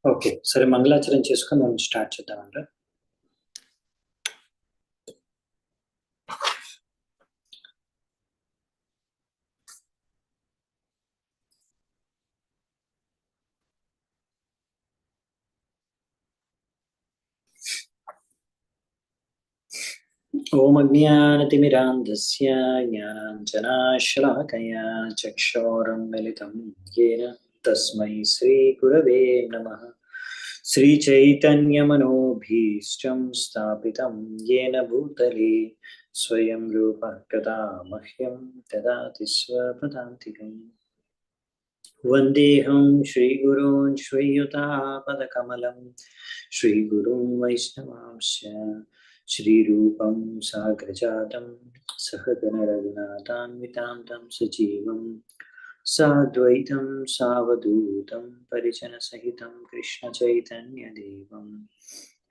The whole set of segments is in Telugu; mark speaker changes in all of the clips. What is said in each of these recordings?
Speaker 1: ఓకే, సరే మంగళాచరణ చేసుకొని మనం స్టార్ట్ చేద్దామంట. ఓం అజ్ఞానతిమిరాంధస్య జ్ఞానాంజనాశలాకయా చక్షోరున్మిళితం యేన తస్మై శ్రీగురవే నమః. శ్రీచైతన్యమనోభీష్టం స్థాపితం యేన భూతలే స్వయం రూపః కదా మహ్యం దదాతి స్వపదాంతికం. వందేహం శ్రీగురూన్ శ్రీయుతాపదకమలం శ్రీగురుం వైష్ణవాంశ్చ శ్రీరూపం సాగ్రజాతం సహగణ రఘునాథాన్వితాం తం సజీవం సాద్వైతం సావధూతం పరిజన సహితం కృష్ణ చైతన్యదేవం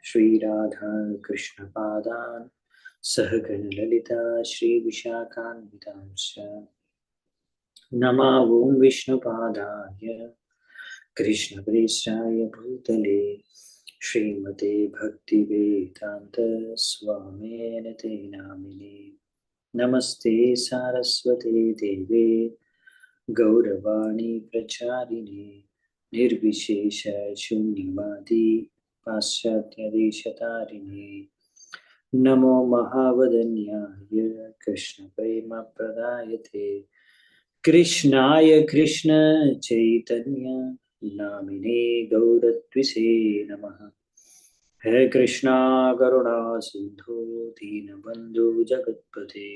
Speaker 1: శ్రీరాధా కృష్ణ పాదాన్ సహగణ లలితా శ్రీ విశాఖాన్వితాంశ్చ. నమో ఓం విష్ణుపాదాయ కృష్ణప్రేష్ఠాయ భూతలే శ్రీమతే భక్తివేదాంత స్వామినే తే నామినే. నమస్తే సారస్వతే దేవే గౌరవాణి ప్రచారిణే నిర్విశేష శూన్యవాది పాశ్చాత్యదేశతారిణే. నమో మహావదన్యాయ కృష్ణ ప్రేమ ప్రదాయతే కృష్ణాయ కృష్ణ చైతన్య నామినే గౌరత్విసే నమః. హే కృష్ణ కరుణా సింధు దీనబంధు జగత్పతే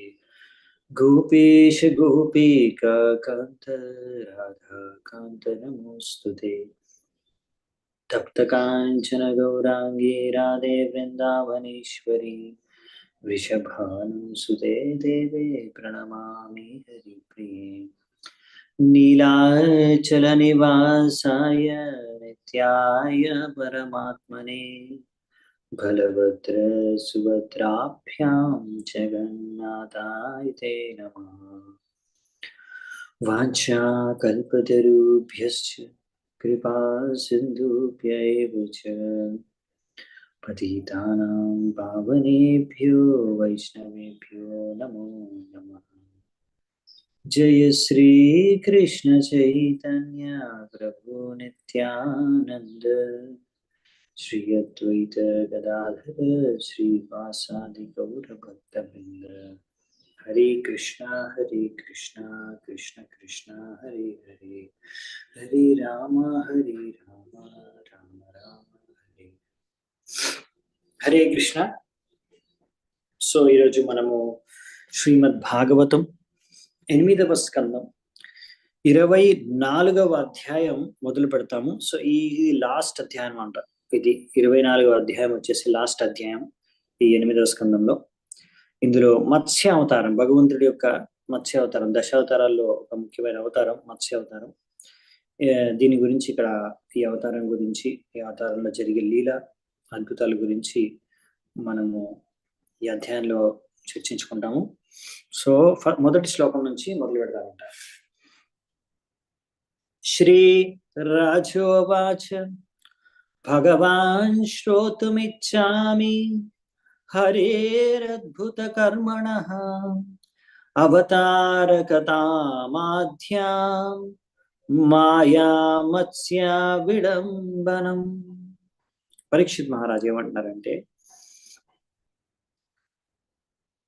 Speaker 1: గోపేశ గోపికా కాంత రాధా కాంత నమోస్తుతే. తప్త కాంచన గౌరాంగీ రాధే వృందావనేశ్వరి వృషభానుసుతే దేవే ప్రణమామి హరిప్రియ. నీలాచల నివాసాయ నిత్యాయ పరమాత్మనే బలభద్ర సుభద్రాభ్యాం జగన్నాథాయ తే నమః. వాంఛాకల్పతరుభ్యశ్చ కృపా సింధుభ్యైవ చ పతితానాం పావనేభ్యో వైష్ణవేభ్యో నమో నమః. జయ శ్రీ కృష్ణ చైతన్య ప్రభు నిత్యానంద శ్రీ అద్వైత గదాధర శ్రీవాసాది గౌర భక్తవృంద. హరే కృష్ణ కృష్ణ కృష్ణ హరే హరే, హరే రామ రామ రామ హరే. హరే కృష్ణ. సో ఈరోజు మనము శ్రీమద్ భాగవతం 8వ స్కందం 24వ అధ్యాయం మొదలు పెడతాము. సో ఇది లాస్ట్ అధ్యాయం అంట. ఇది 24వ అధ్యాయం వచ్చేసి లాస్ట్ అధ్యాయం ఈ 8వ స్కందంలో. ఇందులో మత్స్య అవతారం, భగవంతుడి యొక్క మత్స్య అవతారం, దశావతారాల్లో ఒక ముఖ్యమైన అవతారం మత్స్య అవతారం. దీని గురించి ఇక్కడ ఈ అవతారం గురించి, ఈ అవతారంలో జరిగే లీల అద్భుతాల గురించి మనము ఈ అధ్యాయంలో చర్చించుకుంటాము. సో మొదటి శ్లోకం నుంచి మొదలు పెడతామంట. శ్రీ రాజోవాచ భగవాన్ శ్రోతుమిచ్చామి హరేరద్భుత కర్మణః అవతారకతామాధ్యాం మాయా మత్స్య విడంబనం. పరీక్షిత్ మహారాజు ఏమంటున్నారంటే,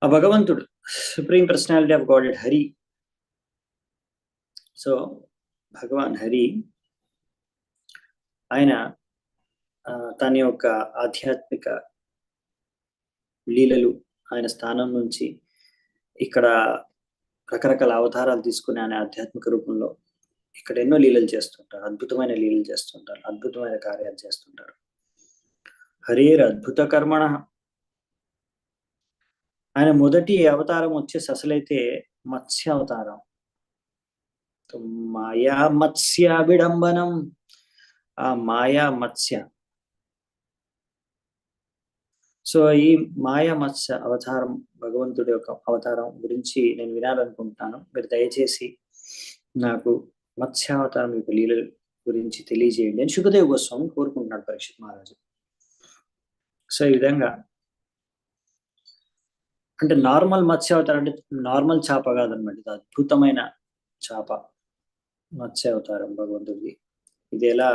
Speaker 1: ఆ భగవంతుడు supreme personality of god Hari. So Bhagavan Hari ఆయన తన యొక్క ఆధ్యాత్మిక లీలలు, ఆయన స్థానం నుంచి ఇక్కడ రకరకాల అవతారాలు తీసుకుని ఆయన ఆధ్యాత్మిక రూపంలో ఇక్కడ ఎన్నో లీలలు చేస్తుంటారు, అద్భుతమైన లీలలు చేస్తుంటారు, అద్భుతమైన కార్యాలు చేస్తుంటారు. హరేర్ అద్భుత కర్మణ. ఆయన మొదటి అవతారం వచ్చేసి అసలైతే మత్స్య అవతారం. మాయా మత్స్య విడంబనం. ఆ మాయా మత్స్య. సో ఈ మాయా మత్స్య అవతారం, భగవంతుడి యొక్క అవతారం గురించి నేను వినాలనుకుంటున్నాను. మీరు దయచేసి నాకు మత్స్యావతారం యొక్క లీలలు గురించి తెలియజేయండి అని శుకదేవ్ గోస్వామి కోరుకుంటున్నాడు పరీక్షిత్ మహారాజు. సో ఈ విధంగా అంటే నార్మల్ మత్స్య అవతారం అంటే నార్మల్ చేప కాదనమాట, ఇది అద్భుతమైన చేప మత్స్య అవతారం భగవంతుడిది. ఇది ఎలా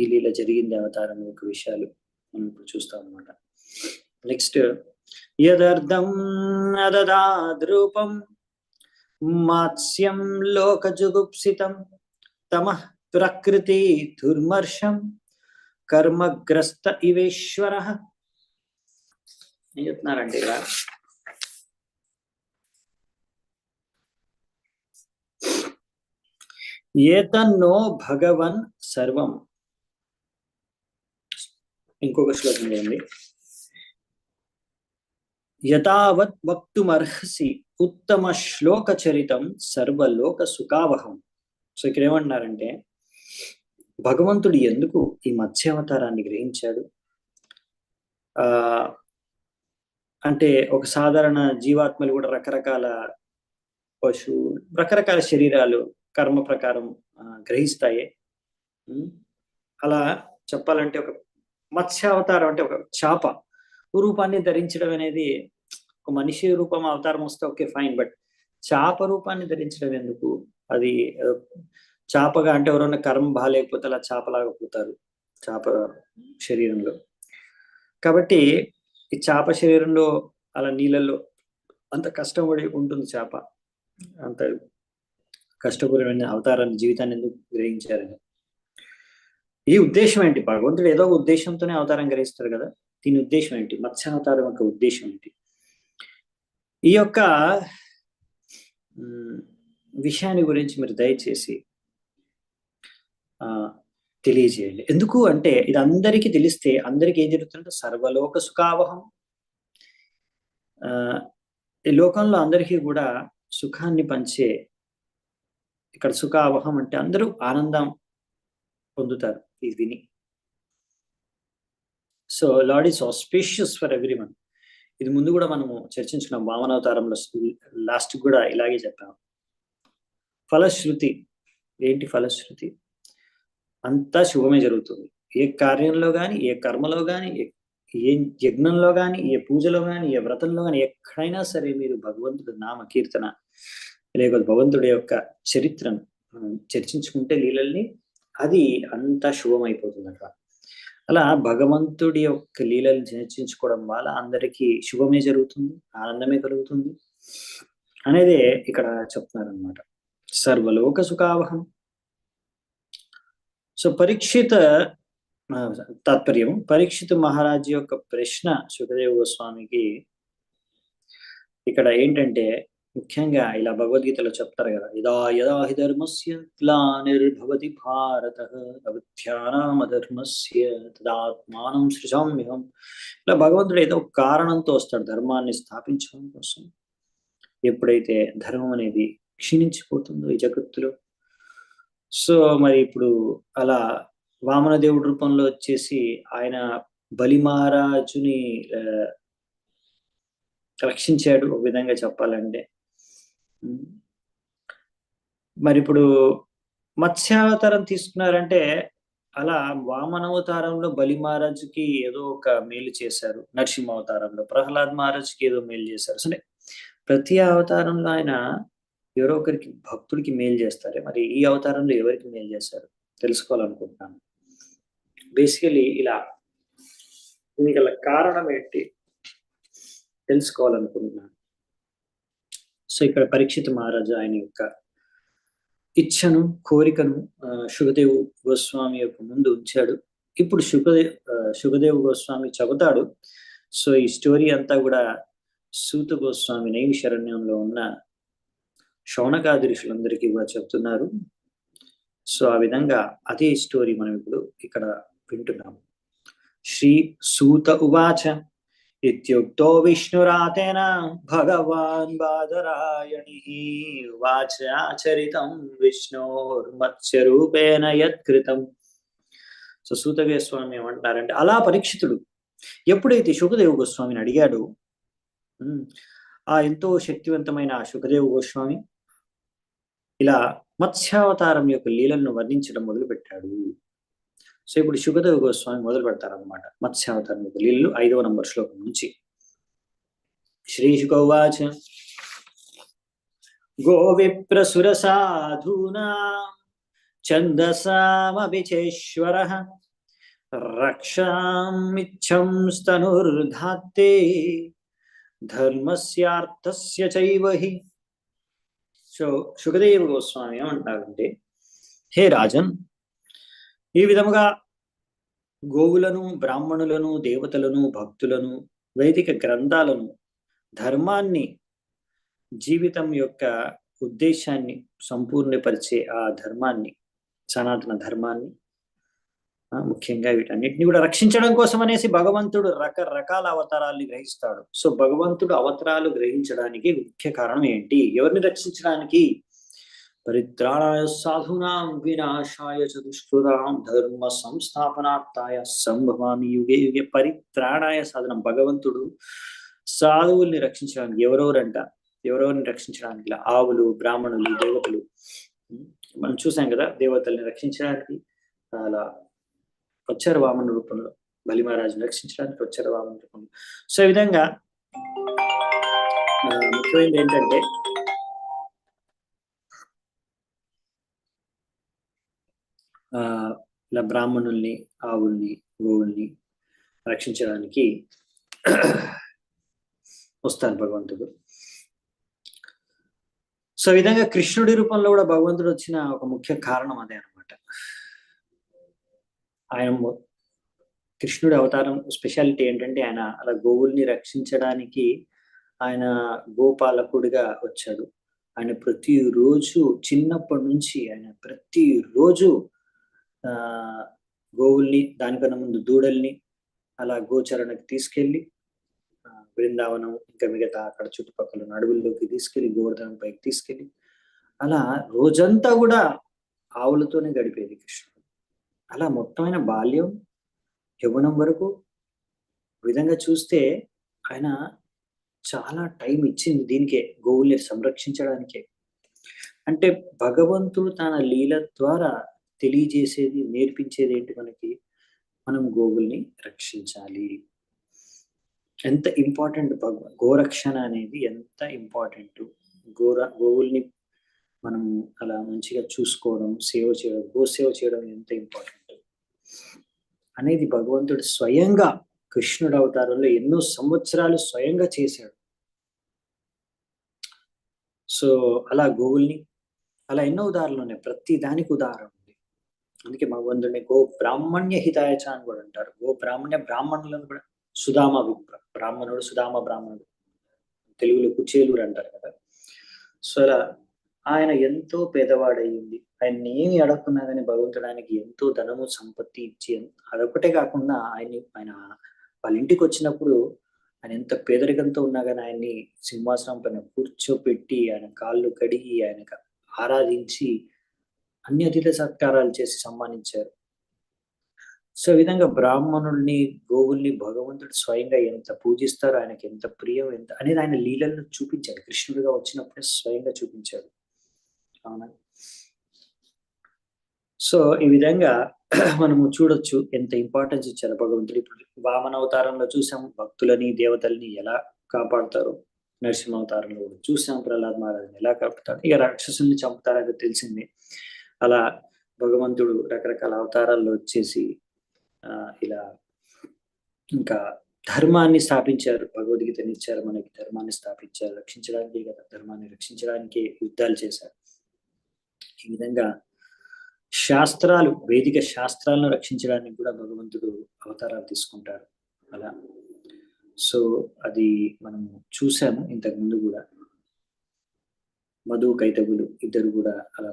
Speaker 1: ఈ లీల జరిగింది అవతారం యొక్క విషయాలు మనం ఇప్పుడు చూస్తాం అనమాట. నెక్స్ట్, యదర్థం అదదాద్రూపం మాత్స్యం లోకజుగుప్సితం తమః ప్రకృతి దుర్మర్షం కర్మగ్రస్త ఇవేశ్వర. ఏం చెప్తున్నారండి ఇలా, ఏతన్నో భగవన్ సర్వం. ఇంకొక శ్లోకం చూడండి, యథావత్ వక్తుమర్హసి ఉత్తమ శ్లోక చరితం సర్వలోక సుఖావహం. సో ఇక్కడ ఏమంటున్నారంటే భగవంతుడు ఎందుకు ఈ మత్స్యావతారాన్ని గ్రహించాడు అంటే ఒక సాధారణ జీవాత్మలు కూడా రకరకాల పశువు రకరకాల శరీరాలు కర్మ ప్రకారం గ్రహిస్తాయి. అలా చెప్పాలంటే ఒక మత్స్యావతారం అంటే ఒక చేప రూపాన్ని ధరించడం అనేది, ఒక మనిషి రూపం అవతారం వస్తే ఓకే ఫైన్, బట్ చేప రూపాన్ని ధరించడం ఎందుకు? అది చేపగా అంటే ఎవరైనా కర్మ బాగాలేకపోతే అలా చేపలాగా పోతారు చేప శరీరంలో. కాబట్టి ఈ చేప శరీరంలో అలా నీళ్ళల్లో అంత కష్టపడి ఉంటుంది చేప, అంత కష్టపూరమైన అవతారాన్ని జీవితాన్ని ఎందుకు గ్రహించారని. ఈ ఉద్దేశం ఏంటి? భగవంతుడు ఏదో ఉద్దేశంతోనే అవతారం గ్రహిస్తాడు కదా, దీని ఉద్దేశం ఏంటి? మత్స్యావతారం యొక్క ఉద్దేశం ఏంటి? ఈ యొక్క విషయాన్ని గురించి మీరు దయచేసి తెలియజేయండి. ఎందుకు అంటే ఇది అందరికీ తెలిస్తే అందరికీ ఏం జరుగుతుందంటే సర్వలోక సుఖావహం, ఈ లోకంలో అందరికీ కూడా సుఖాన్ని పంచే, ఇక్కడ సుఖావహం అంటే అందరూ ఆనందం పొందుతారు ఇది విని. So lord is auspicious for everyone. ఇది ముందు కూడా మనము చర్చించుకున్నాం వామనావతారంలో, లాస్ట్ కూడా ఇలాగే చెప్పాము. ఫలశ్రుతి ఏంటి? ఫలశ్రుతి అంతా శుభమే జరుగుతుంది. ఏ కార్యంలో కానీ, ఏ కర్మలో కానీ, ఏ యజ్ఞంలో కానీ, ఏ పూజలో కానీ, ఏ వ్రతంలో కానీ, ఎక్కడైనా సరే మీరు భగవంతుడి నామ కీర్తన లేకపోతే భగవంతుడి యొక్క చరిత్రను చర్చించుకుంటే లీలల్ని, అది అంతా శుభమైపోతుంది అక్కడ. అలా భగవంతుడి యొక్క లీలల్ని చర్చించుకోవడం వల్ల అందరికీ శుభమే జరుగుతుంది, ఆనందమే కలుగుతుంది అనేదే ఇక్కడ చెప్తున్నారనమాట. సర్వలోక సుఖావహం. సో పరీక్షిత తాత్పర్యం, పరీక్షిత్ మహారాజు యొక్క ప్రశ్న శుకదేవ గోస్వామికి ఇక్కడ ఏంటంటే ముఖ్యంగా ఇలా భగవద్గీతలో చెప్తారు కదా, యదా యదా హి ధర్మస్య గ్లానిర్భవతి భారతః అవిద్యానామధర్మస్య తదాత్మానం సృజామ్యహం. ఇలా భగవంతుడు ఏదో కారణంతో వస్తాడు ధర్మాన్ని స్థాపించడం కోసం. ఎప్పుడైతే ధర్మం అనేది క్షీణించిపోతుందో ఈ జగత్తులో, సో మరి ఇప్పుడు అలా వామన దేవుడి రూపంలో వచ్చేసి ఆయన బలి మహారాజుని రక్షించాడు ఒక విధంగా చెప్పాలంటే. మరి ఇప్పుడు మత్స్యావతారం తీసుకున్నారంటే అలా వామనావతారంలో బలి మహారాజుకి ఏదో ఒక మేలు చేశారు, నరసింహ అవతారంలో ప్రహ్లాద్ మహారాజుకి ఏదో మేలు చేశారు. సరే ప్రతి అవతారంలో ఆయన ఎవరో ఒకరికి భక్తుడికి మేలు చేస్తారే, మరి ఈ అవతారంలో ఎవరికి మేలు చేశారు తెలుసుకోవాలనుకుంటున్నాను. బేసికలీ ఇలా దీనికి గల కారణం ఏంటి తెలుసుకోవాలనుకుంటున్నాను. సో ఇక్కడ పరీక్షిత్ మహారాజు ఆయన యొక్క ఇచ్ఛను, కోరికను శుకదేవ్ గోస్వామి యొక్క ముందు ఉంచాడు. ఇప్పుడు శుకదేవ్ గోస్వామి చెబుతాడు. సో ఈ స్టోరీ అంతా కూడా సూత గోస్వామి నైమిషారణ్యంలో ఉన్న శౌనకాది ఋషులందరికీ కూడా చెప్తున్నారు. సో ఆ విధంగా అదే స్టోరీ మనం ఇప్పుడు ఇక్కడ వింటున్నాము. శ్రీ సూత ఉవాచ ఇత్యుక్తో విష్ణురాతేన భగవాన్ బాదరాయణి ఉవాచ ఆచరితం విష్ణోర్మత్స్య రూపేణ యత్కృతం. సో సూత గోస్వామి ఏమంటారంటే అలా పరీక్షితుడు ఎప్పుడైతే శుకదేవ గోస్వామిని అడిగాడు, ఆ ఎంతో శక్తివంతమైన శుకదేవ గోస్వామి ఇలా మత్స్యావతారం యొక్క లీలలను వర్ణించడం మొదలుపెట్టాడు. సో ఇప్పుడు శుకదేవ గోస్వామి మొదలు పెడతారనమాట మత్స్యావతారం యొక్క లీలలు 5వ నంబర్ శ్లోకం నుంచి. శ్రీ శుకౌవాచ గోవిప్రసురసాధూనాం ఛందసామభిచేశ్వరః రక్షామిచ్చం స్తనుర్ధాత్తే ధర్మస్యార్థస్య చైవ హి. సో శుకదేవ గోస్వామి ఏమంటారంటే, హే రాజన్, ఈ విధముగా గోవులను, బ్రాహ్మణులను, దేవతలను, భక్తులను, వైదిక గ్రంథాలను, ధర్మాన్ని, జీవితం యొక్క ఉద్దేశాన్ని సంపూర్ణపరిచే ఆ ధర్మాన్ని, సనాతన ధర్మాన్ని, ముఖ్యంగా వీటన్నిటిని కూడా రక్షించడం కోసం అనేసి భగవంతుడు రకరకాల అవతారాల్ని గ్రహిస్తాడు. సో భగవంతుడు అవతారాలు గ్రహించడానికి ముఖ్య కారణం ఏంటి? ఎవరిని రక్షించడానికి? పరిత్రాణాయ సాధూనాం వినాశాయ చ దుష్కృతాం ధర్మ సంస్థాపనార్థాయ సంభవామి యుగే యుగే. పరిత్రాణాయ సాధనం, భగవంతుడు సాధువుల్ని రక్షించడానికి. ఎవరెవరిని రక్షించడానికి? ఆవులు, బ్రాహ్మణులు, దేవతలు. మనం చూసాం కదా, దేవతల్ని రక్షించడానికి అలా వచ్చారు వామన రూపంలో, బలి మహారాజుని రక్షించడానికి వచ్చారు వామన రూపంలో. సో ఈ విధంగా ముఖ్యమైనది ఏంటంటే, ఇలా బ్రాహ్మణుల్ని, ఆవుల్ని, గోవుల్ని రక్షించడానికి వస్తాను భగవంతుడు. సో ఈ విధంగా కృష్ణుడి రూపంలో కూడా భగవంతుడు వచ్చిన ఒక ముఖ్య కారణం అదే అనమాట. ఆయన కృష్ణుడి అవతారం స్పెషాలిటీ ఏంటంటే, ఆయన అలా గోవుల్ని రక్షించడానికి ఆయన గోపాలకుడిగా వచ్చాడు. ఆయన ప్రతిరోజు, చిన్నప్పటి నుంచి ఆయన ప్రతిరోజు గోవుల్ని, దానికన్నా ముందు దూడల్ని అలా గోచరణకి తీసుకెళ్ళి బృందావనం ఇంకా మిగతా అక్కడ చుట్టుపక్కల అడవుల్లోకి తీసుకెళ్లి, గోవర్ధనం పైకి తీసుకెళ్ళి అలా రోజంతా కూడా ఆవులతోనే గడిపేది కృష్ణుడు. అలా మొత్తమైన బాల్యం, యవ్వనం వరకు విధంగా చూస్తే ఆయన చాలా టైం ఇచ్చింది దీనికే, గోవుల్ని సంరక్షించడానికే. అంటే భగవంతుడు తన లీల ద్వారా తెలియజేసేది, నేర్పించేది ఏంటి మనకి? మనం గోవుల్ని రక్షించాలి. ఎంత ఇంపార్టెంట్ గోరక్షణ అనేది, ఎంత ఇంపార్టెంట్. గోవుల్ని మనం అలా మంచిగా చూసుకోవడం, సేవ చేయడం, గోసేవ చేయడం ఎంత ఇంపార్టెంట్ అనేది భగవంతుడు స్వయంగా కృష్ణుడు అవతారంలో ఎన్నో సంవత్సరాలు స్వయంగా చేశాడు. సో అలా గోవుల్ని, అలా ఎన్నో ఉదాహరణలు ఉన్నాయి, ప్రతి దానికి ఉదాహరణ ఉంది. అందుకే భగవంతుడిని గో బ్రాహ్మణ్య హితాయచ అని కూడా అంటారు. గో బ్రాహ్మణులను కూడా సుధామ బ్రాహ్మణుడు, సుధామ బ్రాహ్మణుడు, తెలుగులో కుచేలుడు అంటారు కదా. సో అలా ఆయన ఎంతో పేదవాడయ్యింది, ఆయన్ని ఏమి అడగకున్నా కానీ భగవంతుడానికి ఎంతో ధనము, సంపత్తి ఇచ్చి, అదొకటే కాకుండా ఆయన వాళ్ళ ఇంటికి వచ్చినప్పుడు ఆయన ఎంత పేదరికంతో ఉన్నా కానీ ఆయన్ని సింహాసనం పైన కూర్చోపెట్టి, ఆయన కాళ్ళు కడిగి, ఆయనకు ఆరాధించి అన్ని అతిథి సత్కారాలు చేసి సన్మానించారు. సో ఈ విధంగా బ్రాహ్మణుల్ని, గోవుల్ని భగవంతుడు స్వయంగా ఎంత పూజిస్తారో, ఆయనకి ఎంత ప్రియం, ఎంత అనేది ఆయన లీలలను చూపించాడు. కృష్ణుడిగా వచ్చినప్పుడే స్వయంగా చూపించాడు. అవునా? సో ఈ విధంగా మనము చూడొచ్చు ఎంత ఇంపార్టెన్స్ ఇచ్చారు భగవంతుడు. ఇప్పుడు వామన అవతారంలో చూసాం భక్తులని, దేవతల్ని ఎలా కాపాడుతారు. నరసింహ అవతారంలో కూడా చూసాం ప్రహ్లాద్ మహారాజుని ఎలా కాపాడుతారు. ఇక రాక్షసుల్ని చంపుతారని తెలిసింది. అలా భగవంతుడు రకరకాల అవతారాల్లో వచ్చేసి ఇలా ఇంకా ధర్మాన్ని స్థాపించారు. భగవద్గీతని ఇచ్చారు మనకి, ధర్మాన్ని స్థాపించారు, రక్షించడానికి కదా, ధర్మాన్ని రక్షించడానికి యుద్ధాలు చేశారు. ఈ విధంగా శాస్త్రాలు, వేదిక శాస్త్రాలను రక్షించడానికి కూడా భగవంతుడు అవతారాలు తీసుకుంటారు అలా. సో అది మనం చూసాము ఇంతకు ముందు కూడా. మధు, కైతవులు ఇద్దరు కూడా అలా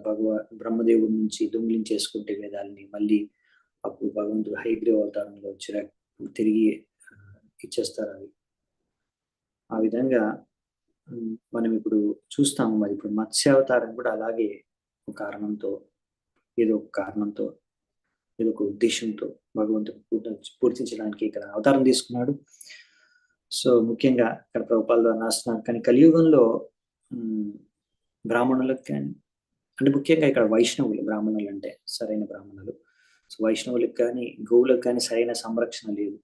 Speaker 1: బ్రహ్మదేవుడి నుంచి దొంగిలించేసుకుంటే వేదాలని, మళ్ళీ అప్పుడు భగవంతుడు హైగ్రీవ అవతారంలో వచ్చి తిరిగి ఇచ్చేస్తారు అవి. ఆ విధంగా మనం ఇప్పుడు చూస్తాము. మరి ఇప్పుడు మత్స్యావతారం కూడా అలాగే ఒక కారణంతో, ఏదో ఒక ఉద్దేశంతో భగవంతుడు పూర్తించడానికి ఇక్కడ అవతారం తీసుకున్నాడు. సో ముఖ్యంగా ఇక్కడ ప్రభుపాల ద్వారా రాస్తున్నారు. కానీ కలియుగంలో బ్రాహ్మణులకు కానీ అంటే ముఖ్యంగా ఇక్కడ వైష్ణవులు, బ్రాహ్మణులు అంటే సరైన బ్రాహ్మణులు. సో వైష్ణవులకు కానీ గోవులకు కానీ సరైన సంరక్షణ లేదు.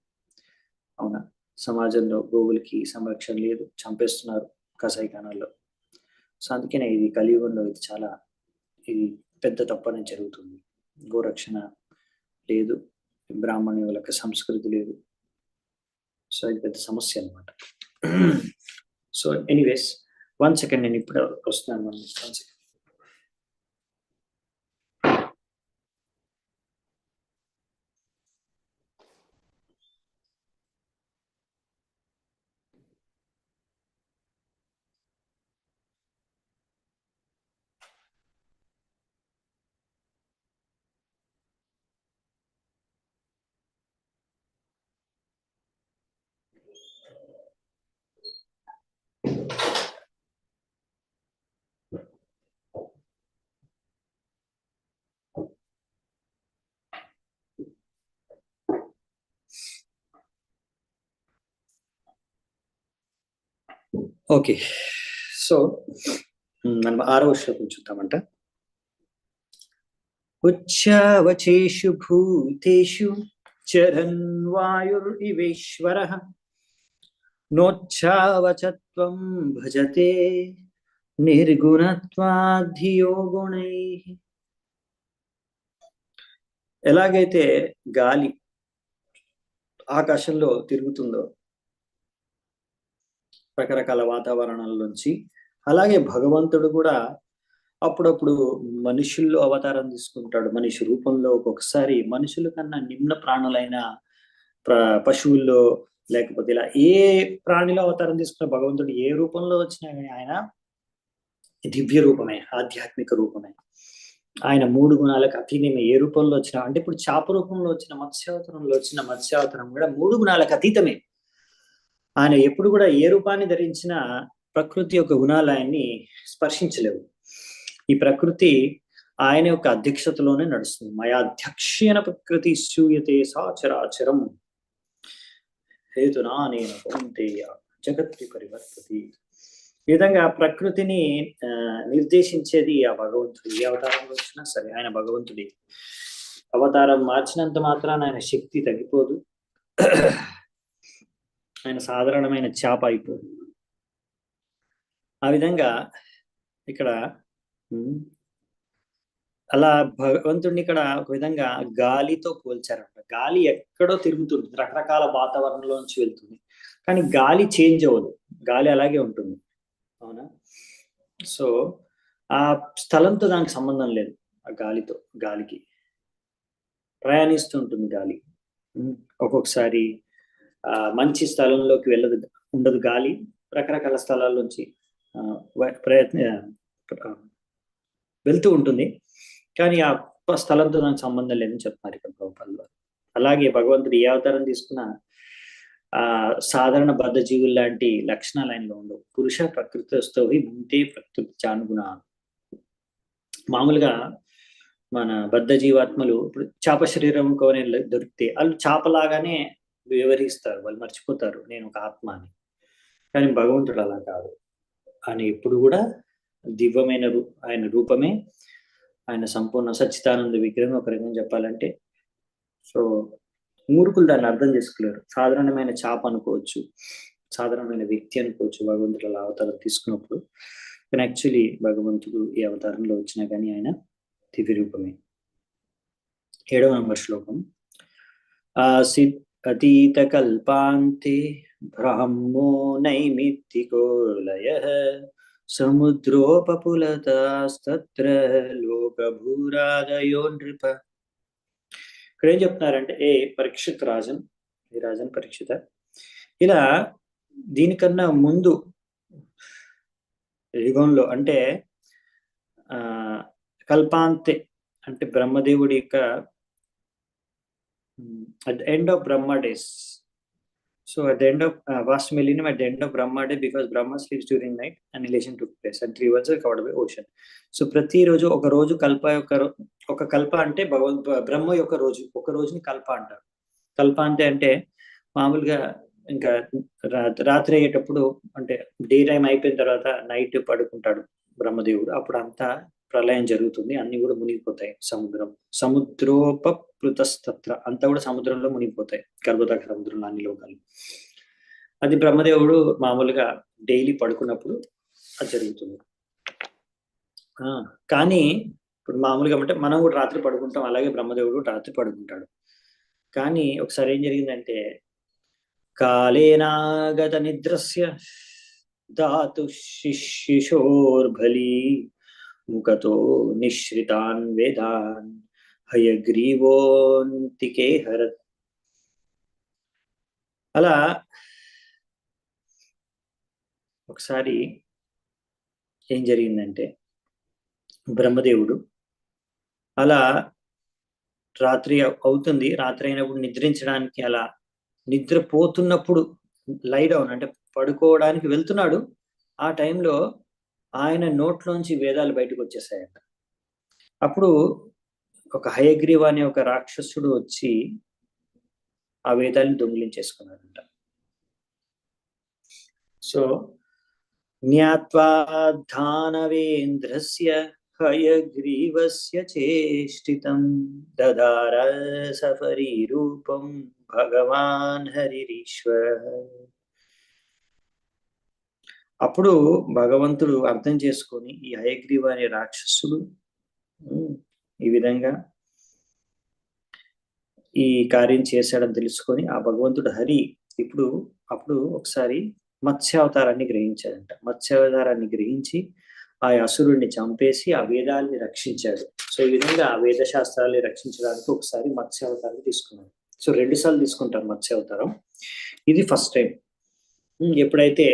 Speaker 1: అవునా, సమాజంలో గోవులకి సంరక్షణ లేదు, చంపేస్తున్నారు కసాయిఖానాల్లో. సో అందుకనే ఇది కలియుగంలో ఇది చాలా ఇది పెద్ద తప్పని జరుగుతుంది. గోరక్షణ లేదు, బ్రాహ్మణులకు సంస్కృతి లేదు. సో ఇది పెద్ద సమస్య అనమాట. సో ఎనీవేస్ 1 సెకండ్, నేను ఇప్పుడు వస్తున్నాను. 1 సెకండ్. ఓకే, సో మనం 6వ శ్లోకం చూద్దామంట. ఉచ్చావచేషు భూతేషు చరన్ వాయురివేశ్వరః నోచ్చావచత్వం భజతే నిర్గుణత్వాధియో గుణైః. ఎలాగైతే గాలి ఆకాశంలో తిరుగుతుందో రకరకాల వాతావరణాల నుంచి, అలాగే భగవంతుడు కూడా అప్పుడప్పుడు మనుషుల్లో అవతారం తీసుకుంటాడు. మనిషి రూపంలో ఒక్కొక్కసారి మనుషుల కన్నా నిమ్న ప్రాణులైన పశువుల్లో, లేకపోతే ఇలా ఏ ప్రాణిలో అవతారం తీసుకున్న భగవంతుడు ఏ రూపంలో వచ్చినా కానీ ఆయన దివ్య రూపమే, ఆధ్యాత్మిక రూపమే. ఆయన 3 గుణాలకు అతీతమే. ఏ రూపంలో వచ్చినా, అంటే ఇప్పుడు చాప రూపంలో వచ్చిన మత్స్యావతారంలో వచ్చిన మత్స్యావతారం కూడా 3 గుణాలకు అతీతమే. ఆయన ఎప్పుడు కూడా ఏ రూపాన్ని ధరించినా ప్రకృతి యొక్క గుణాలు ఆయన్ని స్పర్శించలేవు. ఈ ప్రకృతి ఆయన యొక్క అధ్యక్షతలోనే నడుస్తుంది. మయాధ్యక్షేణ ప్రకృతి శూయతే సాచరాచరం హేతునా నేను కౌంతేయ జగత్తి పరివర్తతి. ఈ విధంగా ప్రకృతిని నిర్దేశించేది ఆ భగవంతుడు. ఏ అవతారంలో వచ్చినా సరే ఆయన భగవంతుడి. అవతారం మార్చినంత మాత్రాన ఆయన శక్తి తగ్గిపోదు, ఆయన సాధారణమైన చాప అయిపోదు. ఆ విధంగా ఇక్కడ అలా భగవంతుడిని ఇక్కడ ఒక విధంగా గాలితో పోల్చారంట. గాలి ఎక్కడో తిరుగుతుంది, రకరకాల వాతావరణంలోంచి వెళ్తుంది, కానీ గాలి చేంజ్ అవ్వదు, గాలి అలాగే ఉంటుంది. అవునా? సో ఆ స్థలంతో దానికి సంబంధం లేదు. ఆ గాలితో, గాలికి ప్రయాణిస్తూ ఉంటుంది గాలి. ఒక్కొక్కసారి మంచి స్థలంలోకి ఉండదు గాలి, రకరకాల స్థలాల్లోంచి వెళ్తూ ఉంటుంది, కానీ ఆ స్థలంతో దానికి సంబంధం లేదని చెప్తున్నారు ఇక్కడ ప్రభుపాదులు. అలాగే భగవంతుడు ఏ అవతారం తీసుకున్నా సాధారణ బద్ధ జీవులు లాంటి లక్షణాలు ఆయనలో ఉండవు. పురుష ప్రకృతితో ముందే ప్రకృతి చానుగుణ. మామూలుగా మన బద్ధ జీవాత్మలు ఇప్పుడు చేప శరీరం కోనే దొరికితే వాళ్ళు చేపలాగానే వివరిస్తారు, వాళ్ళు మర్చిపోతారు నేను ఒక ఆత్మ అని. కానీ భగవంతుడు అలా కాదు. ఆయన ఎప్పుడు కూడా దివ్యమైన ఆయన రూపమే, ఆయన సంపూర్ణ సచ్చిదానంద విగ్రహం. ఒక రకంగా చెప్పాలంటే, సో మూర్ఖులు దాన్ని అర్థం చేసుకోలేరు. సాధారణమైన చాప అనుకోవచ్చు, సాధారణమైన వ్యక్తి అనుకోవచ్చు భగవంతుడు అలా అవతారం తీసుకున్నప్పుడు. కానీ యాక్చువల్లీ భగవంతుడు ఏ అవతారంలో వచ్చినా కానీ ఆయన దివ్య రూపమే. 7వ నంబర్ శ్లోకం. ఆసిత్ అతీత కల్పాంతే బ్రహ్మో నైమిత్తికో లయః సముద్రోపపులతాస్తత్ర లోకభూరాదయో నృప. ఇక్కడ ఏం చెప్తున్నారంటే, పరీక్షిత్ రాజన్, ఈ రాజన్ పరీక్షిత, ఇలా దీనికన్నా ముందు యుగంలో అంటే కల్పాంతే అంటే బ్రహ్మదేవుడి యొక్క at the end of Brahma days. So at the end of vast millennium, at the end of Brahma day, because Brahma sleeps during night, annihilation took place and 3 worlds are covered by ocean. So ప్రతి రోజు ఒక రోజు కల్ప యొక్క ఒక కల్ప అంటే బ్రహ్మ యొక్క రోజు, ఒక రోజుని కల్ప అంటారు. కల్ప అంటే మామూలుగా ఇంకా రాత్రి అయ్యేటప్పుడు, అంటే డే టైం అయిపోయిన తర్వాత నైట్ పడుకుంటాడు బ్రహ్మదేవుడు, అప్పుడు అంతా ప్రళయం జరుగుతుంది, అన్ని కూడా మునిగిపోతాయి. సముద్రోపృతస్తత్ర అంతా కూడా సముద్రంలో మునిగిపోతాయి, గర్భోదక సముద్రంలో అన్ని లోకాలు. అది బ్రహ్మదేవుడు మామూలుగా డైలీ పడుకున్నప్పుడు అది జరుగుతుంది. కానీ ఇప్పుడు మామూలుగా అంటే మనం కూడా రాత్రి పడుకుంటాం, అలాగే బ్రహ్మదేవుడు రాత్రి పడుకుంటాడు. కానీ ఒకసారి ఏం జరిగిందంటే, కాళేనాగత నిద్రస్య ధాతు శిశోర్బలి ముఖతో నిశ్రితాన్ వేదాన్ హయగ్రీవోంతికే హరత్. అలా ఒకసారి ఏం జరిగిందంటే, బ్రహ్మదేవుడు అలా రాత్రి అవుతుంది, రాత్రి అయినప్పుడు నిద్రించడానికి అలా నిద్రపోతున్నప్పుడు లై డౌన్ అంటే పడుకోవడానికి వెళ్తున్నాడు. ఆ టైంలో ఆయన నోట్లోంచి వేదాలు బయటకు వచ్చేసాయంట. అప్పుడు ఒక హయగ్రీవ అనే ఒక రాక్షసుడు వచ్చి ఆ వేదాలను దొంగిలించేసుకున్నాడంట. సో జ్ఞాత్వా ధానవేంద్రస్య హయగ్రీవస్య చేష్టితం దదార సఫరీ రూపం భగవాన్ హరిరీశ్వర. అప్పుడు భగవంతుడు అర్థం చేసుకొని ఈ హయగ్రీవ అనే రాక్షసుడు ఈ విధంగా ఈ కార్యం చేశాడని తెలుసుకొని ఆ భగవంతుడు హరి అప్పుడు ఒకసారి మత్స్యావతారాన్ని గ్రహించాడంట. మత్స్యావతారాన్ని గ్రహించి ఆ అసురుడిని చంపేసి ఆ వేదాల్ని రక్షించాడు. సో ఈ విధంగా ఆ వేద శాస్త్రాల్ని రక్షించడానికి ఒకసారి మత్స్యావతారం తీసుకున్నాడు. సో 2 సార్లు తీసుకుంటారు మత్స్యావతారం. ఇది ఫస్ట్ టైం, ఎప్పుడైతే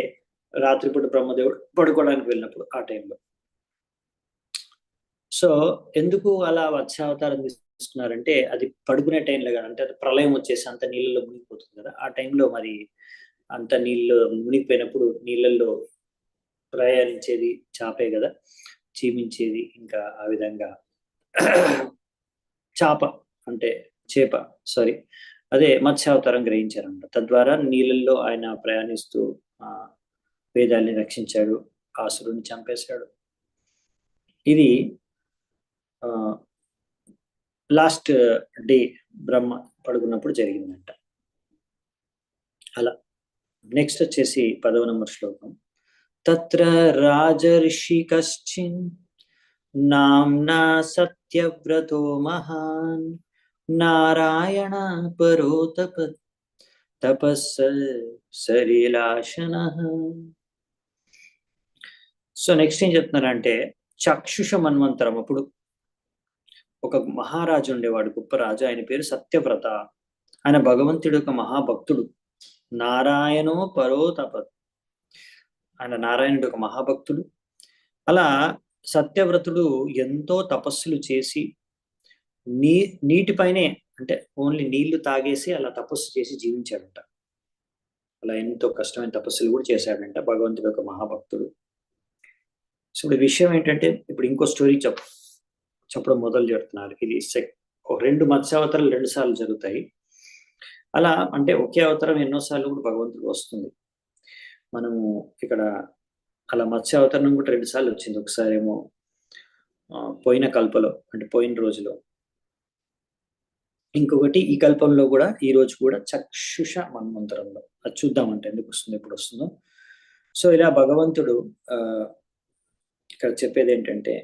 Speaker 1: రాత్రిపూట బ్రహ్మదేవుడు పడుకోవడానికి వెళ్ళినప్పుడు ఆ టైంలో. సో ఎందుకు అలా మత్స్యావతారం తీసుకున్నారంటే, అది పడుకునే టైంలో కదా, అంటే అది ప్రళయం వచ్చేసి అంత నీళ్ళలో మునిగిపోతుంది కదా, ఆ టైంలో మరి అంత నీళ్ళు మునిగిపోయినప్పుడు నీళ్ళల్లో ప్రయాణించేది చాపే కదా, చీమించేది, ఇంకా ఆ విధంగా చేప అదే మత్స్యావతారం గ్రహించారంట. తద్వారా నీళ్ళల్లో ఆయన ప్రయాణిస్తూ వేదాల్ని రక్షించాడు, ఆసురుని చంపేశాడు. ఇది లాస్ట్ డే బ్రహ్మ పడుకున్నప్పుడు జరిగిందంట. అలా నెక్స్ట్ వచ్చేసి 10వ నంబర్ శ్లోకం. తత్ర రాజర్షి కశ్చిన్ నామ్నా సత్యవ్రతో మహాన్ నారాయణ పరో తపస్స సరిలాశన. సో నెక్స్ట్ ఏం చెప్తున్నారంటే, చక్షుష మన్వంతరం అప్పుడు ఒక మహారాజు ఉండేవాడు, గొప్ప రాజు. ఆయన పేరు సత్యవ్రత. ఆయన భగవంతుడు ఒక మహాభక్తుడు. నారాయణో పరో తపత్, ఆయన నారాయణుడు ఒక మహాభక్తుడు. అలా సత్యవ్రతుడు ఎంతో తపస్సులు చేసి నీటిపైనే, అంటే ఓన్లీ నీళ్లు తాగేసి అలా తపస్సు చేసి జీవించాడంట. అలా ఎంతో కష్టమైన తపస్సులు కూడా చేశాడంట భగవంతుడు ఒక మహాభక్తుడు. సో ఇప్పుడు విషయం ఏంటంటే, ఇప్పుడు ఇంకో స్టోరీ చెప్పడం మొదలు పెడుతున్నారు. ఇది 2 మత్స్యావతారాలు 2 సార్లు జరుగుతాయి. అలా అంటే ఒకే అవతారం ఎన్నోసార్లు కూడా భగవంతుడు వస్తుంది. మనము ఇక్కడ అలా మత్స్యావతారం కూడా 2 సార్లు వచ్చింది. ఒకసారి ఏమో పోయిన కల్పలో, అంటే పోయిన రోజులో, ఇంకొకటి ఈ కల్పంలో కూడా, ఈ రోజు కూడా చక్షుష మన్వంతరంలో. అది చూద్దామంటే ఎందుకు వస్తుంది, ఎప్పుడు వస్తుందో. సో ఇలా భగవంతుడు ఇక్కడ చెప్పేది ఏంటంటే,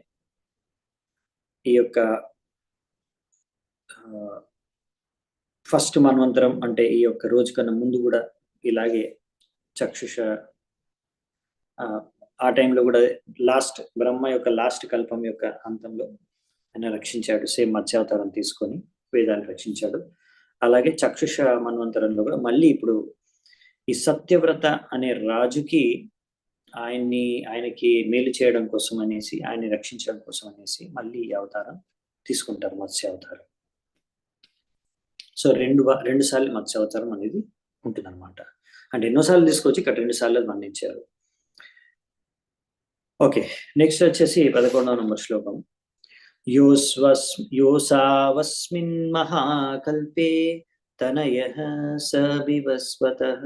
Speaker 1: ఈ యొక్క ఫస్ట్ మన్వంతరం అంటే ఈ యొక్క రోజు కన్నా ముందు కూడా ఇలాగే చక్షుష ఆ టైంలో కూడా లాస్ట్ బ్రహ్మ యొక్క లాస్ట్ కల్పం యొక్క అంతంలో ఆయన రక్షించాడు. సేమ్ మత్స్యావతారం తీసుకొని వేదాన్ని రక్షించాడు. అలాగే చక్షుష మన్వంతరంలో కూడా మళ్ళీ ఇప్పుడు ఈ సత్యవ్రత అనే రాజుకి ఆయనకి మేలు చేయడం కోసం అనేసి, ఆయన్ని రక్షించడం కోసం అనేసి మళ్ళీ ఈ అవతారం తీసుకుంటారు, మత్స్యావతారం. సో 2 సార్లు మత్స్యావతారం అనేది ఉంటుంది అనమాట. అంటే ఎన్నోసార్లు తీసుకొచ్చి ఇక్కడ 2 సార్లు వర్ణించారు. ఓకే, నెక్స్ట్ వచ్చేసి 11వ నంబర్ శ్లోకం. యోసావస్మిన్ మహాకల్పే తనయః స వివస్వతః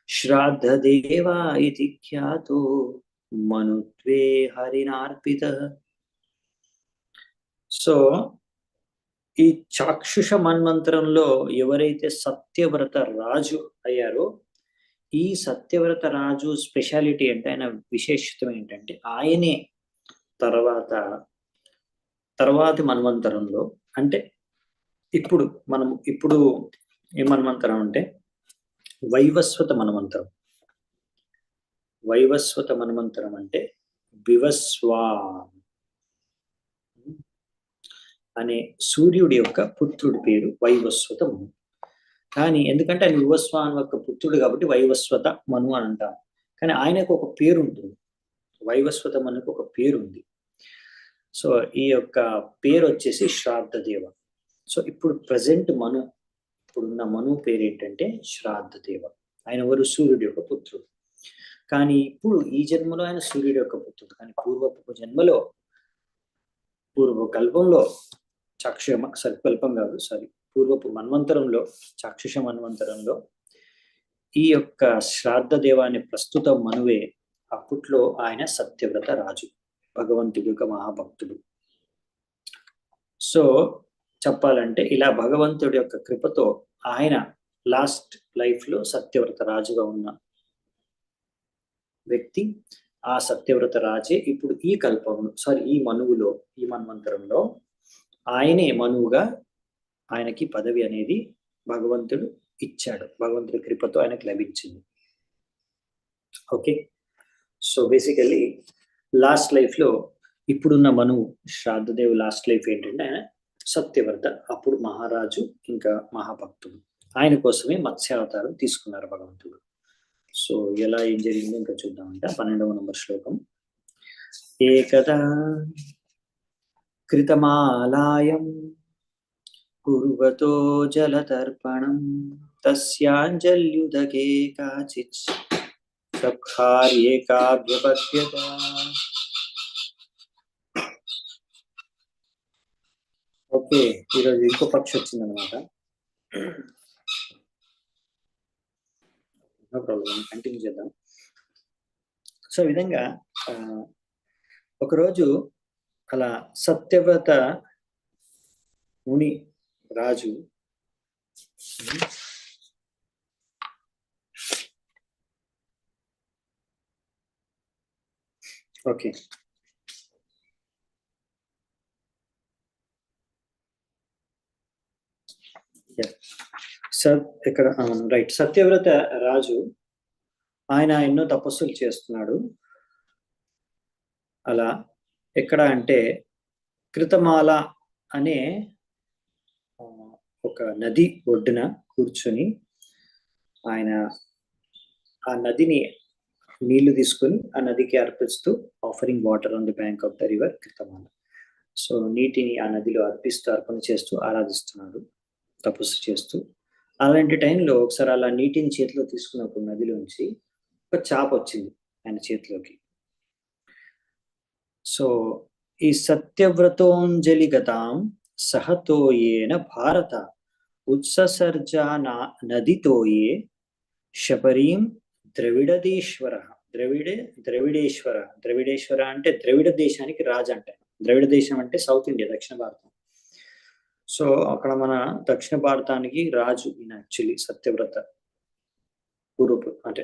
Speaker 1: శ్రాద్ధదేవా ఇతి ఖ్యాతో మనుత్వే హరినార్పితః. సో ఈ చాక్షుష మన్వంతరంలో ఎవరైతే సత్యవ్రత రాజు అయ్యారో, ఈ సత్యవ్రత రాజు స్పెషాలిటీ అంటే, ఆయన విశేషత్వం ఏంటంటే, ఆయనే తర్వాతి మన్వంతరంలో, అంటే ఇప్పుడు ఏ మన్వంతరం అంటే వైవస్వత మన్వంతరం. వైవస్వత మన్వంతరం అంటే వివస్వా అనే సూర్యుడి యొక్క పుత్రుడి పేరు వైవస్వత మను. కానీ ఎందుకంటే ఆయన వివస్వాన్ యొక్క పుత్రుడు కాబట్టి వైవస్వత మను అని అంటాం. కానీ ఆయనకు ఒక పేరు ఉంటుంది, వైవస్వత మనుకు ఒక పేరు ఉంది. సో ఈ యొక్క పేరు వచ్చేసి శ్రాద్ధదేవ. సో ఇప్పుడు ప్రజెంట్ ఇప్పుడున్న మను పేరు ఏంటంటే శ్రాద్ధదేవ. ఆయన ఎవరు? సూర్యుడి యొక్క పుత్రుడు. కానీ ఇప్పుడు ఈ జన్మలో ఆయన సూర్యుడి యొక్క పుత్రుడు. కానీ పూర్వకల్పంలో పూర్వపు మన్వంతరంలో, చాక్షుష మన్వంతరంలో ఈ యొక్క శ్రాద్ధదేవాన్ని ప్రస్తుత మనువే అప్పట్లో ఆయన సత్యవ్రత రాజు, భగవంతుడి యొక్క మహాభక్తుడు. సో చెప్పాలంటే ఇలా భగవంతుడి యొక్క కృపతో ఆయన లాస్ట్ లైఫ్ లో సత్యవ్రత రాజుగా ఉన్న వ్యక్తి. ఆ సత్యవ్రత రాజే ఇప్పుడు ఈ మన్వంతరంలో ఆయనే మనువుగా ఆయనకి పదవి అనేది భగవంతుడు ఇచ్చాడు. భగవంతుడి కృపతో ఆయనకు లభించింది. Okay, so basically last life లో ఇప్పుడున్న మనువు శ్రాద్ధదేవ్ లాస్ట్ లైఫ్ ఏంటంటే ఆయన సత్యవ్రత, అప్పుడు మహారాజు ఇంకా మహాభక్తుడు. ఆయన కోసమే మత్స్యావతారం తీసుకున్నారు భగవంతుడు. సో ఎలా ఏం జరిగిందో ఇంకా చూద్దామంట. 12వ నంబర్ శ్లోకం. ఏకదా కృతమాలాయం కుర్వతో జలతర్పణం తస్యాంజల్యుదకే కాచిత్ సఖార్యేకాభ్యపద్యత. ఓకే, ఈరోజు ఇంకో పక్షి వచ్చిందనమాట. నో ప్రాబ్లం, కంటిన్యూ చేద్దాం. సో ఈ విధంగా ఒకరోజు అలా సత్యవ్రత ముని రాజు ఓకే ఇక్కడ రైట్. సత్యవ్రత రాజు ఆయన ఎన్నో తపస్సులు చేస్తున్నాడు. అలా ఎక్కడ అంటే కృతమాల అనే ఒక నది ఒడ్డున కూర్చొని ఆయన ఆ నదిని నీళ్లు తీసుకొని ఆ నదికి అర్పిస్తూ, offering water on the bank of the river Kritamala. So నీటిని ఆ నదిలో అర్పణ చేస్తూ ఆరాధిస్తున్నాడు, తపస్సు చేస్తూ. అలాంటి టైంలో ఒకసారి అలా నీటిని చేతిలో తీసుకున్నప్పుడు నదిలోంచి ఒక చాప వచ్చింది ఆయన చేతిలోకి. సో ఈ సత్యవ్రతోంజలి గతాం సహతోయేన భారత ఉత్ససర్జా నదితోయే శబరీం ద్రవిడేశ్వర. ద్రవిడేశ్వర అంటే ద్రవిడ దేశానికి రాజు అంటే. ద్రవిడ దేశం అంటే సౌత్ ఇండియా, దక్షిణ భారతం. సో అక్కడ మన దక్షిణ భారతానికి రాజు ఈయన యాక్చువల్లీ సత్యవ్రత పూర్వపు అంటే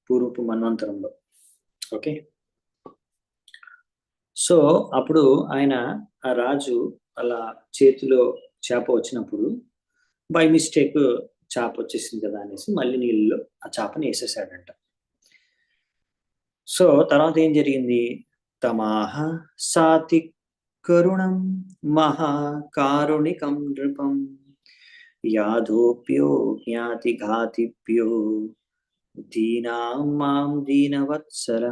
Speaker 1: పూర్వపు మన్వంతరంలో. ఓకే, సో అప్పుడు ఆయన ఆ రాజు అలా చేతిలో చేప వచ్చినప్పుడు బై మిస్టేక్ చేప వచ్చేసింది కదా అనేసి మళ్ళీ నీళ్ళలో ఆ చేపని వేసేసాడంట. సో తర్వాత ఏం జరిగింది? తమాహ సాతి కరుణం మహాకారుణికం నృపం యాధోప్యో జ్ఞాతి ఘాతిభ్యో దీనాం మాం దీనవత్సల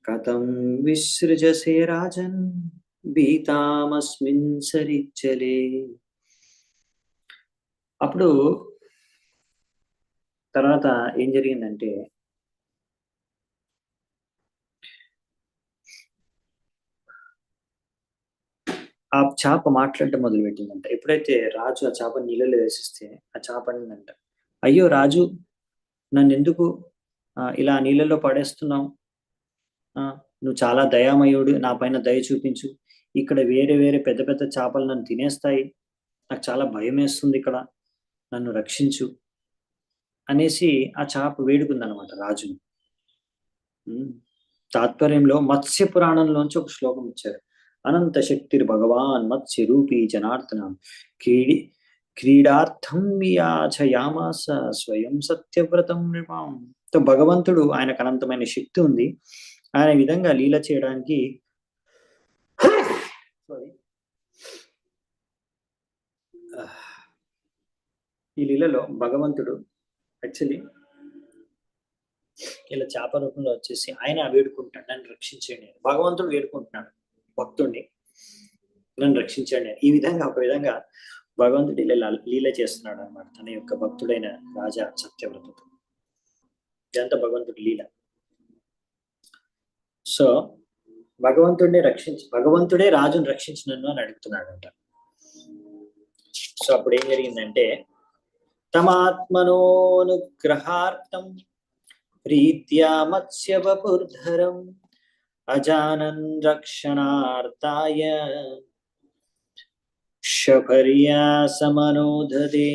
Speaker 1: కథం విసృజసే రాజన్ భీతామస్మిన్ సరిచ్చలే. అప్పుడు తర్వాత ఏం జరిగిందంటే ఆ చేప మాట్లాడటం మొదలు పెట్టిందంట. ఎప్పుడైతే రాజు ఆ చేప నీళ్ళలో వేసిస్తే ఆ చేప అనిందంట, అయ్యో రాజు, నన్ను ఎందుకు ఇలా నీళ్ళలో పడేస్తున్నావు? నువ్వు చాలా దయామయుడు, నా పైన దయ చూపించు, ఇక్కడ వేరే వేరే పెద్ద పెద్ద చేపలు నన్ను తినేస్తాయి, నాకు చాలా భయం వేస్తుంది, ఇక్కడ నన్ను రక్షించు అనేసి ఆ చేప వేడుకుందనమాట రాజుని. తాత్పర్యంలో మత్స్య పురాణంలోంచి ఒక శ్లోకం ఇచ్చారు. అనంత శక్తిర్ భగవాన్ మత్స్య రూపీ జనార్దనం క్రీడార్థం వియాచయామాస స్వయం సత్యవ్రతం నృపాం. భగవంతుడు, ఆయనకు అనంతమైన శక్తి ఉంది, ఆయన విధంగా లీల చేయడానికి ఈ లీలలో భగవంతుడు యాక్చువల్లీ ఇలా చేప రూపంలో వచ్చేసి ఆయన వేడుకుంటాడు, నన్ను రక్షించండి. భగవంతుడు వేడుకుంటున్నాడు భక్తుడిని, నన్ను రక్షించండి. ఈ విధంగా ఒక విధంగా భగవంతుడు లీల చేస్తున్నాడు అనమాట తన యొక్క భక్తుడైన రాజా సత్యవ్రతతో. ఇదంతా భగవంతుడి లీల. సో భగవంతుడే రాజును రక్షించినను అని అడుగుతున్నాడంట. సో అప్పుడు ఏం జరిగిందంటే, తమాత్మనోనుగ్రహార్థం ప్రీత్యా మత్స్య వపుర్ధరం అజానన్ రక్షణార్థాయ శపర్యాసమనోదదే.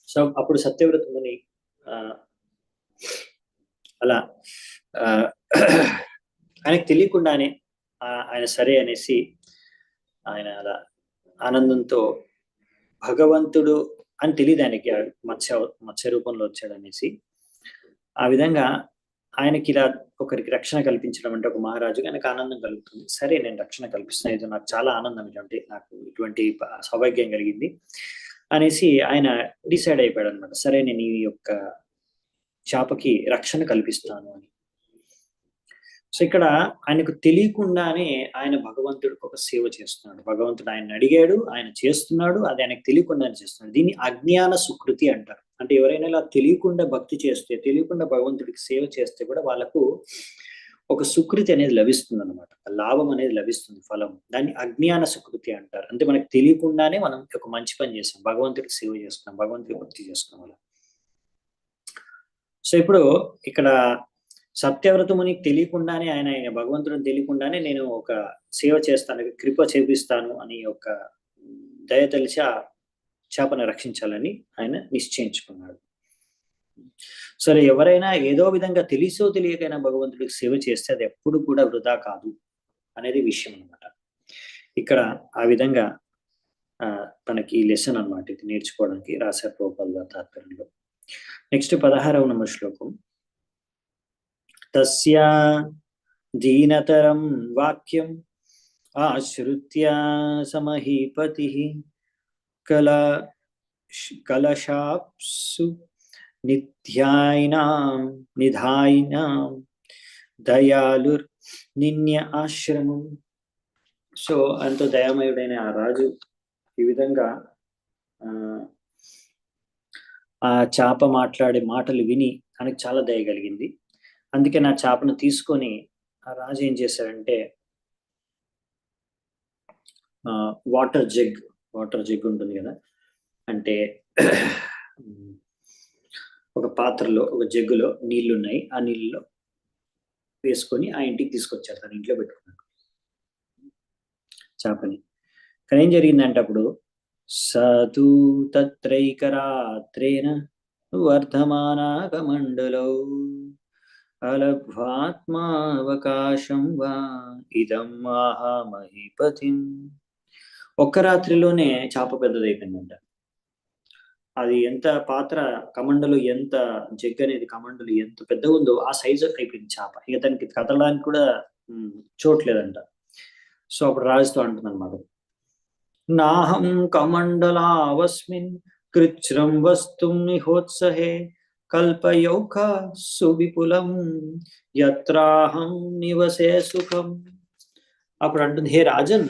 Speaker 1: సో అప్పుడు సత్యవ్రత ముని అలా ఆయనకు తెలియకుండానే ఆయన సరే అనేసి ఆయన అలా ఆనందంతో, భగవంతుడు అని తెలియదు ఆయనకి మత్స్య రూపంలో వచ్చాడు అనేసి, ఆ విధంగా ఆయనకి ఇలా ఒకరికి రక్షణ కల్పించడం అంటే ఒక మహారాజుగా ఆయనకు ఆనందం కలుగుతుంది. సరే నేను రక్షణ కల్పిస్తున్నాను, ఇది నాకు చాలా ఆనందం, ఇటువంటి నాకు ఇటువంటి సౌభాగ్యం కలిగింది అనేసి ఆయన డిసైడ్ అయిపోయాడు అనమాట. సరే నేను ఈ యొక్క చేపకి రక్షణ కల్పిస్తాను అని. సో ఇక్కడ ఆయనకు తెలియకుండానే ఆయన భగవంతుడికి ఒక సేవ చేస్తున్నాడు. భగవంతుడు ఆయన అడిగాడు, ఆయన చేస్తున్నాడు, అది ఆయనకు తెలియకుండానే చేస్తున్నాడు. దీన్ని అజ్ఞాన సుకృతి అంటారు. అంటే ఎవరైనా ఇలా తెలియకుండా భక్తి చేస్తే, తెలియకుండా భగవంతుడికి సేవ చేస్తే కూడా వాళ్ళకు ఒక సుకృతి అనేది లభిస్తుంది అనమాట, లాభం అనేది లభిస్తుంది, ఫలం. దాన్ని అజ్ఞాన సుకృతి అంటారు. అంటే మనకు తెలియకుండానే మనం ఒక మంచి పని చేస్తాం, భగవంతుడికి సేవ చేస్తున్నాం, భగవంతుడికి భక్తి చేస్తున్నాం అలా. సో ఇప్పుడు ఇక్కడ సత్యవ్రత మునికి తెలియకుండానే ఆయన భగవంతుడిని తెలియకుండానే నేను ఒక సేవ చేస్తాను, కృప చేపిస్తాను అని ఒక దయ తెలిసి ఆ చేపను రక్షించాలని ఆయన నిశ్చయించుకున్నాడు. సరే ఎవరైనా ఏదో విధంగా తెలిసో తెలియకైనా భగవంతుడికి సేవ చేస్తే అది ఎప్పుడు కూడా వృధా కాదు అనేది విషయం అనమాట. ఇక్కడ ఆ విధంగా తనకి లెసన్ అనమాట, ఇది నేర్చుకోవడానికి రాశారు ప్రభుపాదుల తాత్పర్యంలో. నెక్స్ట్ 16వ నంబర్ శ్లోకం. తస్యా దీనతరం వాక్యం ఆశ్రుత్య సమహీపతి కలశాప్సు నిధాయినాం దయాలుర్ నిన్య ఆశ్రమం. సో ఎంతో దయామయుడైన ఆ రాజు ఈ విధంగా ఆ చేప మాట్లాడే మాటలు విని ఆయనకు చాలా దయ కలిగింది. అందుకే నా చేపను తీసుకొని ఆ రాజు ఏం చేశారంటే, వాటర్ జగ్ ఉంటుంది కదా, అంటే ఒక పాత్రలో ఒక జగ్గులో నీళ్లు ఉన్నాయి, ఆ నీళ్ళలో వేసుకొని ఆ ఇంటికి తీసుకొచ్చారు, తన ఇంట్లో పెట్టుకున్నాడు చేపని. కానీ ఏం జరిగిందంటే అప్పుడు సతు తత్రైకరాత్రేణ వర్ధమానాకమండలో అలభ్వాత్మావకాశం వా ఇదం మహామహిపతిం. ఒక్క రాత్రిలోనే చేప పెద్దదైపోయిందంట. అది ఎంత పాత్ర కమండలు, ఎంత జగ్ అనేది కమండలు ఎంత పెద్దగా ఉందో ఆ సైజు అయిపోయింది చేప. ఇక దానికి కదలడానికి కూడా చోట్లేదంట. సో అప్పుడు రాజుతో అంటుంది అనమాట, నాహం కమండలావస్మిన్ కృచ్ఛ్రం వస్తుం నిహోత్సహే కల్పయౌక సువిపులం యత్రాహం నివసే సుఖం. అప్పుడు అంటుంది, హే రాజన్,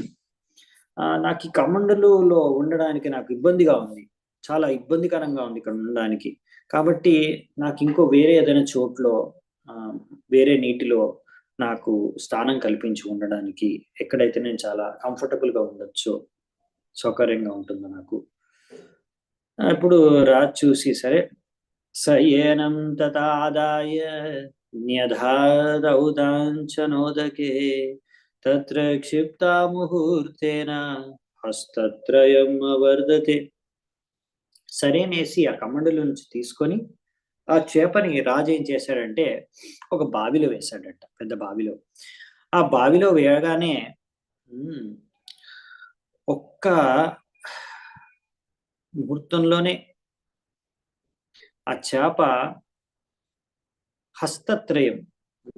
Speaker 1: నాకు ఈ కమండలులో ఉండడానికి నాకు ఇబ్బందిగా ఉంది, చాలా ఇబ్బందికరంగా ఉంది ఇక్కడ ఉండడానికి. కాబట్టి నాకు ఇంకో వేరే ఏదైనా చోట్లో వేరే నీటిలో నాకు స్థానం కల్పించి ఉండడానికి, ఎక్కడైతే నేను చాలా కంఫర్టబుల్ గా ఉండొచ్చు, సౌకర్యంగా ఉంటుందో నాకు. ఇప్పుడు రాజు చూసి, సరే సయేనం తదాదాయ న్యధాదౌదాంచనోదకే తత్ర క్షిప్తా ముహూర్తేన హస్తత్రయం అవర్ధతే. సరేనేసి ఆ కమండలో నుంచి తీసుకొని ఆ చేపని రాజు ఏం చేశాడంటే ఒక బావిలో వేశాడట, పెద్ద బావిలో. ఆ బావిలో వేయగానే ఒక్క ముహూర్తంలోనే ఆ చేప హస్తత్రయం,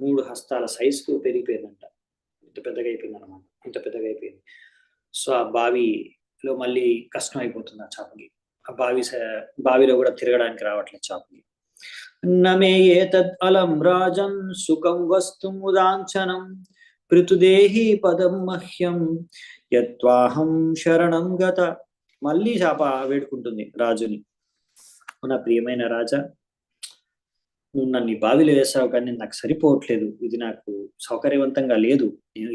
Speaker 1: 3 హస్తాల సైజుకు పెరిగిపోయిందంట. ఇంత పెద్దగా అయిపోయింది అనమాట, ఇంత పెద్దగా అయిపోయింది. సో ఆ బావిలో మళ్ళీ కష్టం అయిపోతుంది ఆ చేపకి. ఆ బావిలో కూడా తిరగడానికి రావట్లేదు చేపకి. నమే ఏతద్ అలం రాజన్ సుఖం వస్తు ముదాంచనం పృతుదేహి పదం మహ్యం యత్వాహం శరణం గత. మళ్ళీ చేప వేడుకుంటుంది రాజుని, నా ప్రియమైన రాజా, నువ్వు నన్ను ఈ బావిలో వేసావు కానీ నాకు సరిపోవట్లేదు, ఇది నాకు సౌకర్యవంతంగా లేదు,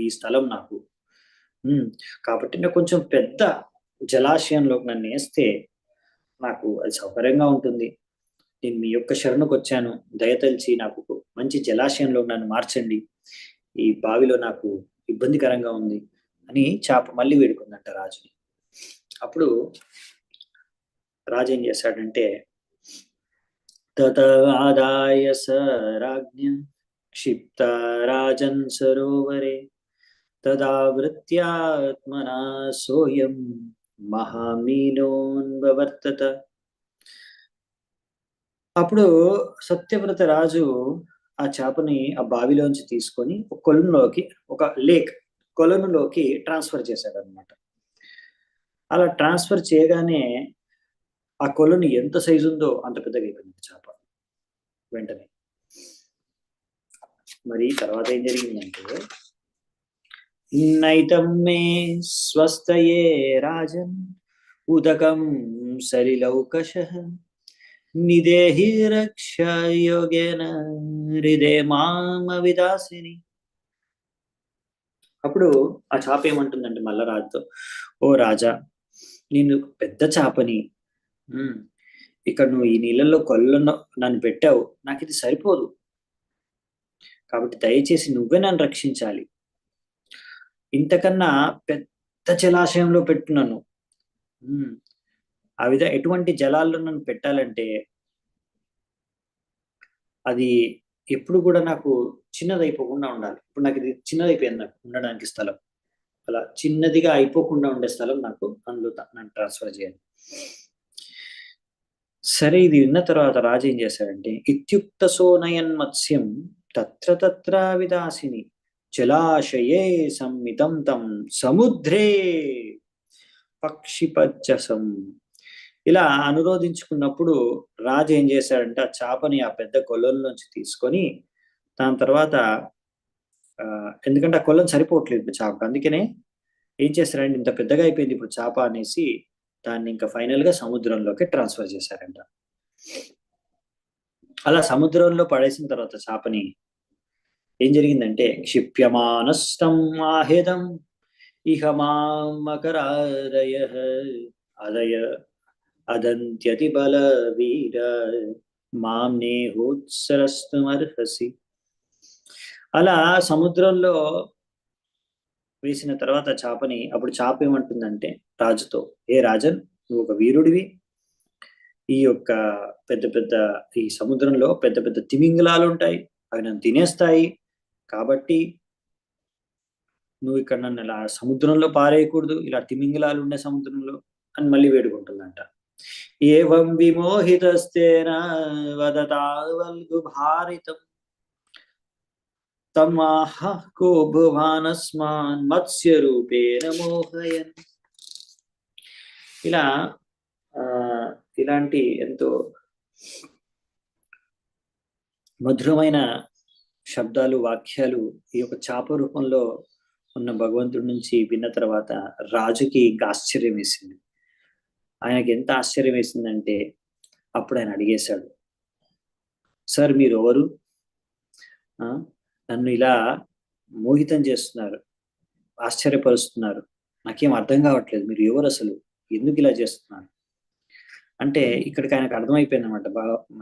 Speaker 1: ఈ స్థలం నాకు. కాబట్టి నాకు కొంచెం పెద్ద జలాశయంలోకి నన్ను వేస్తే నాకు అది సౌకర్యంగా ఉంటుంది. నేను మీ యొక్క శరణుకు వచ్చాను, దయతలిచి నాకు మంచి జలాశయంలో నన్ను మార్చండి, ఈ బావిలో నాకు ఇబ్బందికరంగా ఉంది అని చేప మళ్ళీ వేడుకుందంట రాజుని. అప్పుడు రాజు ఏం చేశాడంటే తదాదాయ స రాజ్ఞ క్షిప్త రాజన్ సరోవరే తదావృత్యాత్మనా సోయం మహామీనోన్వర్తత. అప్పుడు సత్యవ్రత రాజు ఆ చేపని ఆ బావిలోంచి తీసుకొని ఒక కొలనులోకి, ఒక కొలనులోకి ట్రాన్స్ఫర్ చేశాడు అనమాట. అలా ట్రాన్స్ఫర్ చేయగానే ఆ కొలను ఎంత సైజు ఉందో అంత పెద్దగా అయిపోయింది చేప వెంటనే. మరి తర్వాత ఏం జరిగిందంటే నైతం మే స్వస్థయే రాజన్ ఉదకం సలిలౌకష నిదేహి రక్ష యోగేన హృదయ మామ విదాసిని. అప్పుడు ఆ చేప ఏమంటుందంటే మల్ల రాజుతో, ఓ రాజా, నేను పెద్ద చేపని, ఇక్కడ నువ్వు ఈ నీళ్ళల్లో కొలను నన్ను పెట్టావు, నాకు ఇది సరిపోదు, కాబట్టి దయచేసి నువ్వే నన్ను రక్షించాలి. ఇంతకన్నా పెద్ద జలాశయంలో పెట్టున్నాను, ఆ విధంగా ఎటువంటి జలాల్లో నన్ను పెట్టాలంటే అది ఎప్పుడు కూడా నాకు చిన్నదైపోకుండా ఉండాలి. ఇప్పుడు నాకు ఇది చిన్నదైపోయింది, నాకు ఉండడానికి స్థలం. అలా చిన్నదిగా అయిపోకుండా ఉండే స్థలం నాకు అందులో నన్ను ట్రాన్స్ఫర్ చేయాలి. సరే, ఇది విన్న తర్వాత రాజు ఏం చేశాడంటే ఇత్యుక్త సోనయన్ మత్స్యం తత్ర తత్ర విదాసిని జలాశయే సంమితం తం సముద్రే పక్షిపచ్చసం. ఇలా అనురోధించుకున్నప్పుడు రాజు ఏం చేశాడంటే ఆ చేపని ఆ పెద్ద కొలంలోంచి తీసుకొని దాని తర్వాత ఎందుకంటే ఆ కొలం సరిపోవట్లేదు చేప, అందుకనే ఏం చేశారంటే ఇంత పెద్దగా అయిపోయింది ఇప్పుడు చేప అనేసి దాన్ని ఇంకా ఫైనల్ గా సముద్రంలోకి ట్రాన్స్ఫర్ చేశారంట. అలా సముద్రంలో పడేసిన తర్వాత చేపని ఏం జరిగిందంటే క్షిప్యమానస్తం ఆహేదం ఇహ మామకరాదయ అదయ అదంత్యతి బల వీర మాం నేహోత్సరస్తుమర్హసి. అలా సముద్రంలో వేసిన తర్వాత చేపని, అప్పుడు చేప ఏమంటుందంటే రాజుతో, ఏ రాజన్, నువ్వు ఒక వీరుడివి, ఈ యొక్క పెద్ద పెద్ద ఈ సముద్రంలో పెద్ద పెద్ద తిమింగలాలు ఉంటాయి, అవి నన్ను తినేస్తాయి, కాబట్టి నువ్వు ఇక్కడ నన్ను ఇలా సముద్రంలో పారేయకూడదు, ఇలా తిమింగలాలు ఉండే సముద్రంలో అని మళ్ళీ వేడుకుంటుందంట. ఏవం విమోహితస్తేన వదతావల్గు భారితం తమాహ కో భువానస్మాన్ మత్స్య రూపేణ మోహయన్. ఇలా ఇలాంటి ఎంతో మధురమైన శబ్దాలు, వాక్యాలు ఈ యొక్క చాప రూపంలో ఉన్న భగవంతుడి నుంచి విన్న తర్వాత రాజుకి ఇంకా ఆశ్చర్యం వేసింది. ఆయనకి ఎంత ఆశ్చర్యం వేసిందంటే అప్పుడు ఆయన అడిగేశాడు, సార్ మీరు ఎవరు, నన్ను ఇలా మోహితం చేస్తున్నారు, ఆశ్చర్యపరుస్తున్నారు, నాకేం అర్థం కావట్లేదు, మీరు ఎవరు, అసలు ఎందుకు ఇలా చేస్తున్నారు. అంటే ఇక్కడికి ఆయనకు అర్థమైపోయింది అనమాట.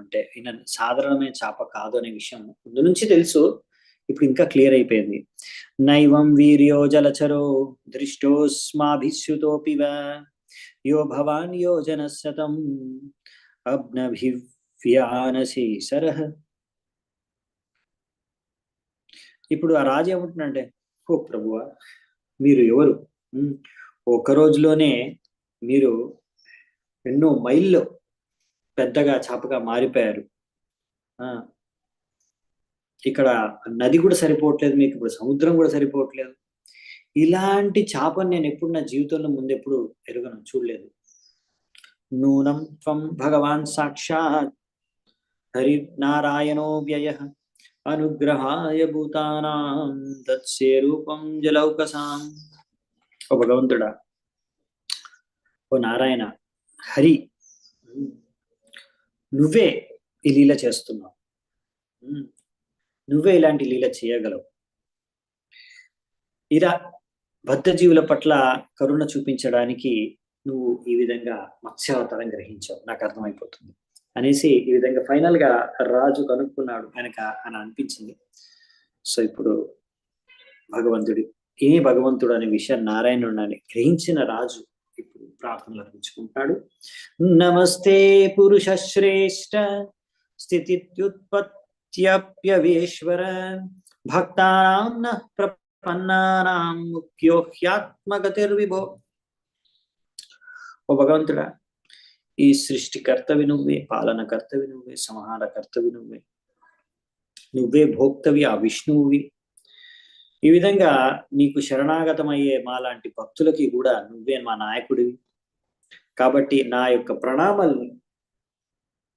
Speaker 1: అంటే ఈయన సాధారణమైన చేప కాదు అనే విషయం ముందు నుంచి తెలుసు, ఇప్పుడు ఇంకా క్లియర్ అయిపోయింది. నైవం వీర్యో జలచరో దృష్టోస్మాభిశ్యుతోపి వా యో భవాన్ యోజన శతం అబ్నభివ్యానసి సరహ. ఇప్పుడు ఆ రాజు ఏమంటున్నాడంటే, ఓ ప్రభువా, మీరు ఎవరు? ఒక రోజులోనే మీరు ఎన్నో మైళ్ళు పెద్దగా చేపగా మారిపోయారు. ఇక్కడ నది కూడా సరిపోవట్లేదు మీకు, ఇప్పుడు సముద్రం కూడా సరిపోవట్లేదు. ఇలాంటి చేపను నేను ఎప్పుడు నా జీవితంలో ముందు ఎప్పుడు ఎరుగను, చూడలేదు. నూనం త్వం భగవాన్ సాక్షాత్ హరి నారాయణో వ్యయ అనుగ్రహాయ భూతానాం తత్సే రూపం జలౌకసాం. ఓ భగవంతుడా, ఓ నారాయణ, హరి, నువ్వే ఈ లీల చేస్తున్నావు, నువ్వే ఇలాంటి లీల చేయగలవు. ఇలా బద్ధజీవుల పట్ల కరుణ చూపించడానికి నువ్వు ఈ విధంగా మత్స్యావతారం గ్రహించావు, నాకు అర్థమైపోతుంది అనేసి ఈ విధంగా ఫైనల్ గా రాజు కనుక్కున్నాడు ఆయనకు అని అనిపించింది. సో ఇప్పుడు భగవంతుడు అనే విషయం నారాయణుడు గ్రహించిన రాజు ఇప్పుడు ప్రార్థనలు అర్పించుకుంటాడు. నమస్తే పురుష శ్రేష్ఠ స్థితిత్యుత్పత్త్యప్యవేశ్వర భక్తానాం నః ప్రపన్నానాం ముఖ్యో హ్యాత్మగతిర్విభో. ఓ భగవంతుడా, ఈ సృష్టి కర్తవి నువ్వే, పాలన కర్తవి నువ్వే, సంహార కర్తవి నువ్వే, నువ్వే భోక్తవి ఆ విష్ణువువి. ఈ విధంగా నీకు శరణాగతమయ్యే మా లాంటి భక్తులకి కూడా నువ్వే మా నాయకుడివి. కాబట్టి నా యొక్క ప్రణామాల్ని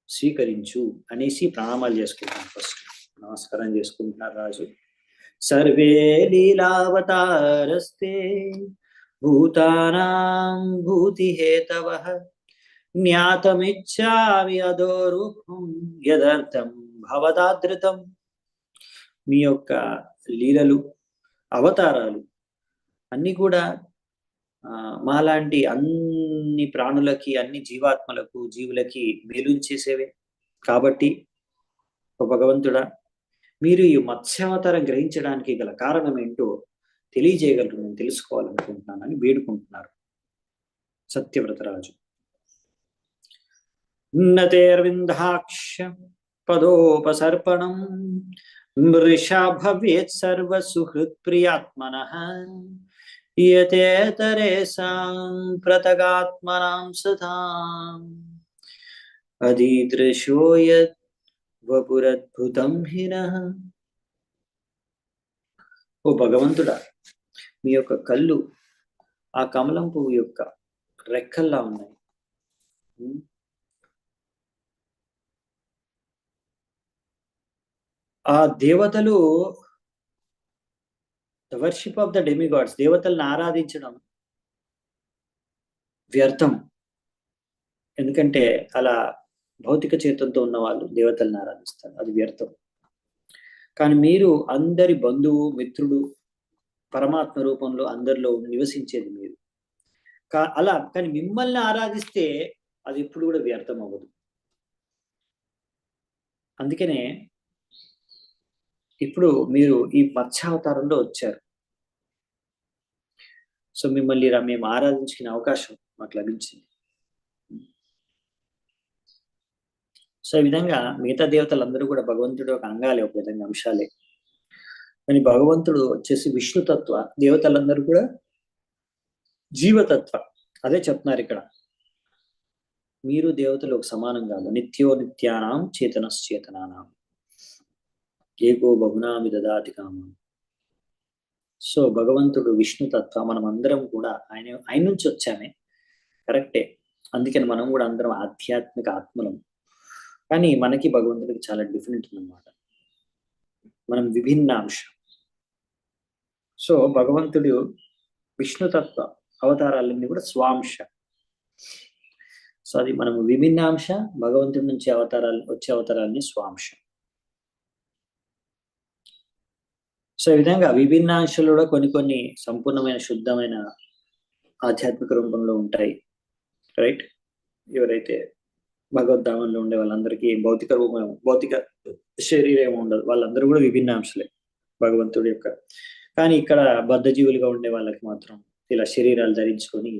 Speaker 1: స్వీకరించు అనేసి ప్రణామాలు చేసుకుంటాను. ఫస్ట్ నమస్కారం చేసుకుంటున్నారు రాజు. సర్వే లీలావతారస్తే భూతానాం భూతిహేతవః జ్ఞాతమిచ్చామి అదోరూపం యదర్థం భవదాదృతం. మీ యొక్క లీలలు, అవతారాలు అన్ని కూడా మాలాంటి అన్ని ప్రాణులకి, అన్ని జీవాత్మలకు, జీవులకి మేలుంచేసేవే. కాబట్టి భగవంతుడా, మీరు ఈ మత్స్యావతారం గ్రహించడానికి గల కారణం ఏంటో తెలియజేయగలరు, నేను తెలుసుకోవాలనుకుంటున్నానని వేడుకుంటున్నారు సత్యవ్రతరాజు. నతేర్విందాక్ష పదోపసర్పణం మృషా భవేత్ సర్వసుహృత్ ప్రియాత్మనః యతేతరేషాం ప్రతగాత్మనాం సదాం అదీదృశో యత్ వపురద్భుతం హినః. ఓ భగవంతుడా, మీ యొక్క కళ్ళు ఆ కమలం పువ్వు యొక్క రెక్కల్లా ఉన్నాయి. ఆ దేవతలు, the worship of the demigods, దేవతలను ఆరాధించడం వ్యర్థం. ఎందుకంటే అలా భౌతిక చేతంతో ఉన్న వాళ్ళు దేవతలను ఆరాధిస్తారు, అది వ్యర్థం. కానీ మీరు అందరి బంధువు, మిత్రుడు, పరమాత్మ రూపంలో అందరిలో నివసించేది మీరు. కానీ మిమ్మల్ని ఆరాధిస్తే అది ఎప్పుడు కూడా వ్యర్థం అవ్వదు. అందుకనే ఇప్పుడు మీరు ఈ మత్స్యావతారంలో వచ్చారు. సో మిమ్మల్ని మేము ఆరాధించుకునే అవకాశం మాకు లభించింది. సో ఈ విధంగా మిగతా దేవతలందరూ కూడా భగవంతుడు ఒక అంగాలే, ఒక విధంగా అంశాలే. కానీ భగవంతుడు వచ్చేసి విష్ణుతత్వ, దేవతలందరూ కూడా జీవతత్వ. అదే చెప్తున్నారు ఇక్కడ, మీరు దేవతలు ఒక సమానం కాదు. నిత్యో నిత్యానాం చేతనశ్చేతనానాం ఏకో బహునామి దదాతి కామం. సో భగవంతుడు విష్ణుతత్వ, మనం అందరం కూడా ఆయన నుంచి వచ్చామే, కరెక్టే. అందుకని మనం కూడా అందరం ఆధ్యాత్మిక ఆత్మలం. కానీ మనకి భగవంతుడికి చాలా డిఫరెంట్ ఉందన్నమాట, మనం విభిన్నాంశం. సో భగవంతుడు విష్ణుతత్వ అవతారాలన్నీ కూడా స్వాంశ. సో అది మనము విభిన్నాంశ, భగవంతుడి నుంచి వచ్చే అవతారాలని స్వాంశ. సో ఈ విధంగా విభిన్నాంశాలు కూడా కొన్ని సంపూర్ణమైన శుద్ధమైన ఆధ్యాత్మిక రూపంలో ఉంటాయి, రైట్? ఎవరైతే భగవద్ధామంలో ఉండే వాళ్ళందరికీ భౌతిక శరీరం ఉండదు, వాళ్ళందరూ కూడా విభిన్నాంశలే భగవంతుడి యొక్క. కానీ ఇక్కడ బద్ధజీవులుగా ఉండే వాళ్ళకి మాత్రం ఇలా శరీరాలు ధరించుకొని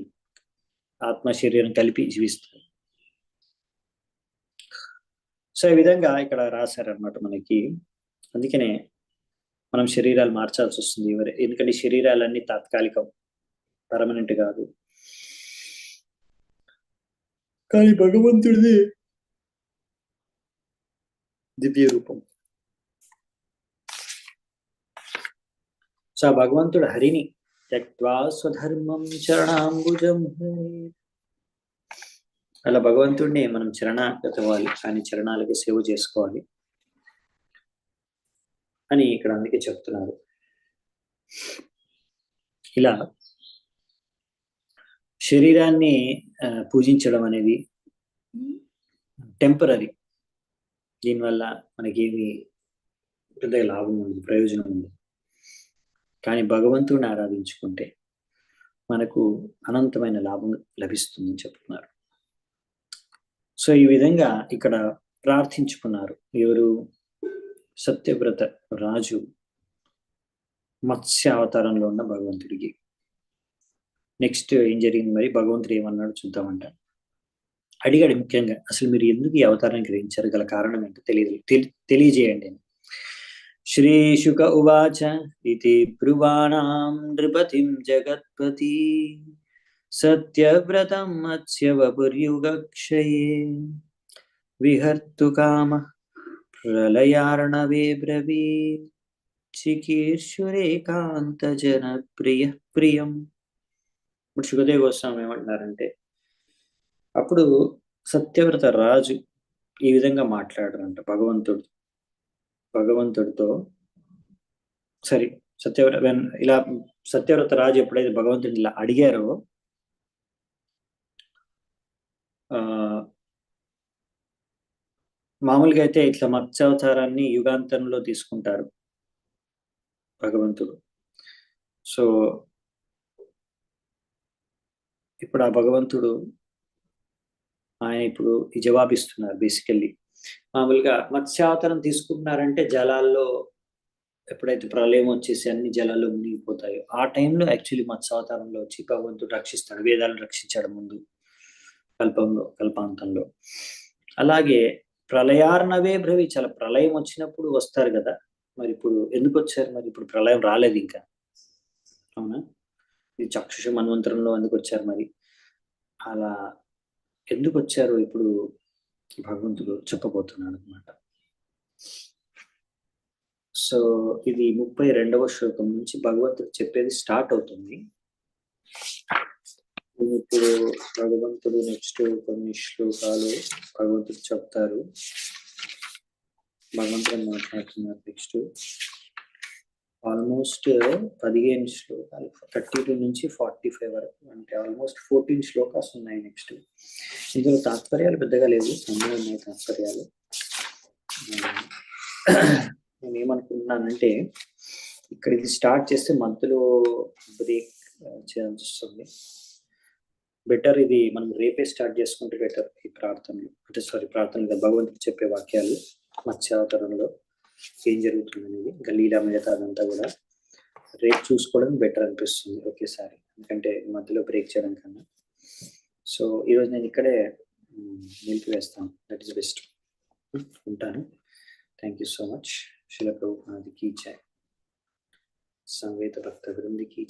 Speaker 1: ఆత్మ శరీరం కలిపి జీవిస్తారు. సో ఈ విధంగా ఇక్కడ రాశారనమాట మనకి. అందుకనే మనం శరీరాలు మార్చాల్సి వస్తుంది ఎందుకంటే శరీరాలన్నీ తాత్కాలికం, పర్మనెంట్ కాదు. కానీ భగవంతుడిది దివ్య రూపం. సో ఆ భగవంతుడు హరిని త్యక్త్వా స్వధర్మం చరణాంబుజం, అలా భగవంతుడిని మనం చరణాగతవాలి, ఆయన చరణాలకి సేవ చేసుకోవాలి అని ఇక్కడ అందుకే చెప్తున్నారు. ఇలా శరీరాన్ని పూజించడం అనేది టెంపరీ, దీనివల్ల మనకేమి పెద్దగా లాభం ఉంది, ప్రయోజనం ఉంది. కానీ భగవంతుడిని ఆరాధించుకుంటే మనకు అనంతమైన లాభం లభిస్తుందని చెప్తున్నారు. సో ఈ విధంగా ఇక్కడ ప్రార్థించుకున్నారు ఎవరు? సత్యవ్రత రాజు మత్స్య అవతారంలో ఉన్న భగవంతుడికి. నెక్స్ట్ ఏం జరిగింది మరి, భగవంతుడు ఏమన్నాడు చూద్దామంట. అడిగాడు ముఖ్యంగా, అసలు మీరు ఎందుకు ఈ అవతారాన్ని గ్రహించారు, గల కారణం ఏంటో తెలియజేయండి. శ్రీశుక ఉవాచ ఇతి బ్రువాణాం నృపతిం జగత్పతి సత్యవ్రతం మత్స్య వపుర్యుగక్షయే విహర్తు కామ ప్రళయార్ణవే బ్రవీ చికీర్షురేకాంత జన ప్రియం. ఇప్పుడు శుకదేవ గోస్వామి ఏమంటున్నారంటే, అప్పుడు సత్యవ్రత రాజు ఈ విధంగా మాట్లాడారంట భగవంతుడితో. సరే, సత్యవ్రత రాజు ఎప్పుడైతే భగవంతుడిని ఇలా అడిగారో, మామూలుగా అయితే ఇట్లా మత్స్యావతారాన్ని యుగాంతంలో తీసుకుంటారు భగవంతుడు. సో ఇప్పుడు ఆ భగవంతుడు ఆయన ఇప్పుడు ఈ జవాబిస్తున్నారు. బేసికల్లీ మామూలుగా మత్స్యావతారం తీసుకుంటున్నారంటే జలాల్లో ఎప్పుడైతే ప్రళయం వచ్చేసి అన్ని జలాల్లో మునిగిపోతాయో ఆ టైంలో యాక్చువల్లీ మత్స్యావతారంలో వచ్చి భగవంతుడు రక్షిస్తాడు, వేదాలను రక్షించాడు ముందు కల్పాంతంలో. అలాగే ప్రళయార్ణవే భ్రవి, చాలా ప్రళయం వచ్చినప్పుడు వస్తారు కదా, మరి ఇప్పుడు ఎందుకు వచ్చారు? మరి ఇప్పుడు ప్రళయం రాలేదు ఇంకా, అవునా? ఇది చక్షుష మన్వంతరంలో ఎందుకు వచ్చారు? మరి అలా ఎందుకు వచ్చారు ఇప్పుడు భగవంతుడు చెప్పబోతున్నాడు అనమాట. సో ఇది 32వ శ్లోకం నుంచి భగవంతుడు చెప్పేది స్టార్ట్ అవుతుంది. ఇప్పుడు భగవంతుడు నెక్స్ట్ కొన్ని శ్లోకాలు భగవంతుడు చెప్తారు, భగవంతుడు మాట్లాడుతున్నారు. నెక్స్ట్ ఆల్మోస్ట్ 15 శ్లోకాలు, 32 నుంచి 45 వరకు, అంటే ఆల్మోస్ట్ 14 శ్లోకాస్ ఉన్నాయి. నెక్స్ట్ ఇందులో తాత్పర్యాలు పెద్దగా లేవు, అన్నీ ఉన్నాయి తాత్పర్యాలు. నేను ఏమనుకుంటున్నానంటే, ఇక్కడ ఇది స్టార్ట్ చేస్తే మధ్యలో బ్రేక్ చేయాల్సి వస్తుంది. బెటర్ ఇది మనం రేపే స్టార్ట్ చేసుకుంటే బెటర్. ఈ ప్రార్థనలు ప్రార్థనలు భగవంతుడు చెప్పే వాక్యాలు మత్స్యావతారంలో ఏం జరుగుతుంది అనేది, గలీలా మిగతా అదంతా కూడా రేపు చూసుకోవడం బెటర్ అనిపిస్తుంది ఒకేసారి, ఎందుకంటే మధ్యలో బ్రేక్ చేయడం కన్నా. సో ఈరోజు నేను ఇక్కడే నిలిపివేస్తాను. That is best. ఉంటాను. Thank you so much. Srila Prabhupada key జై. సంవేత భక్త వృంది కీ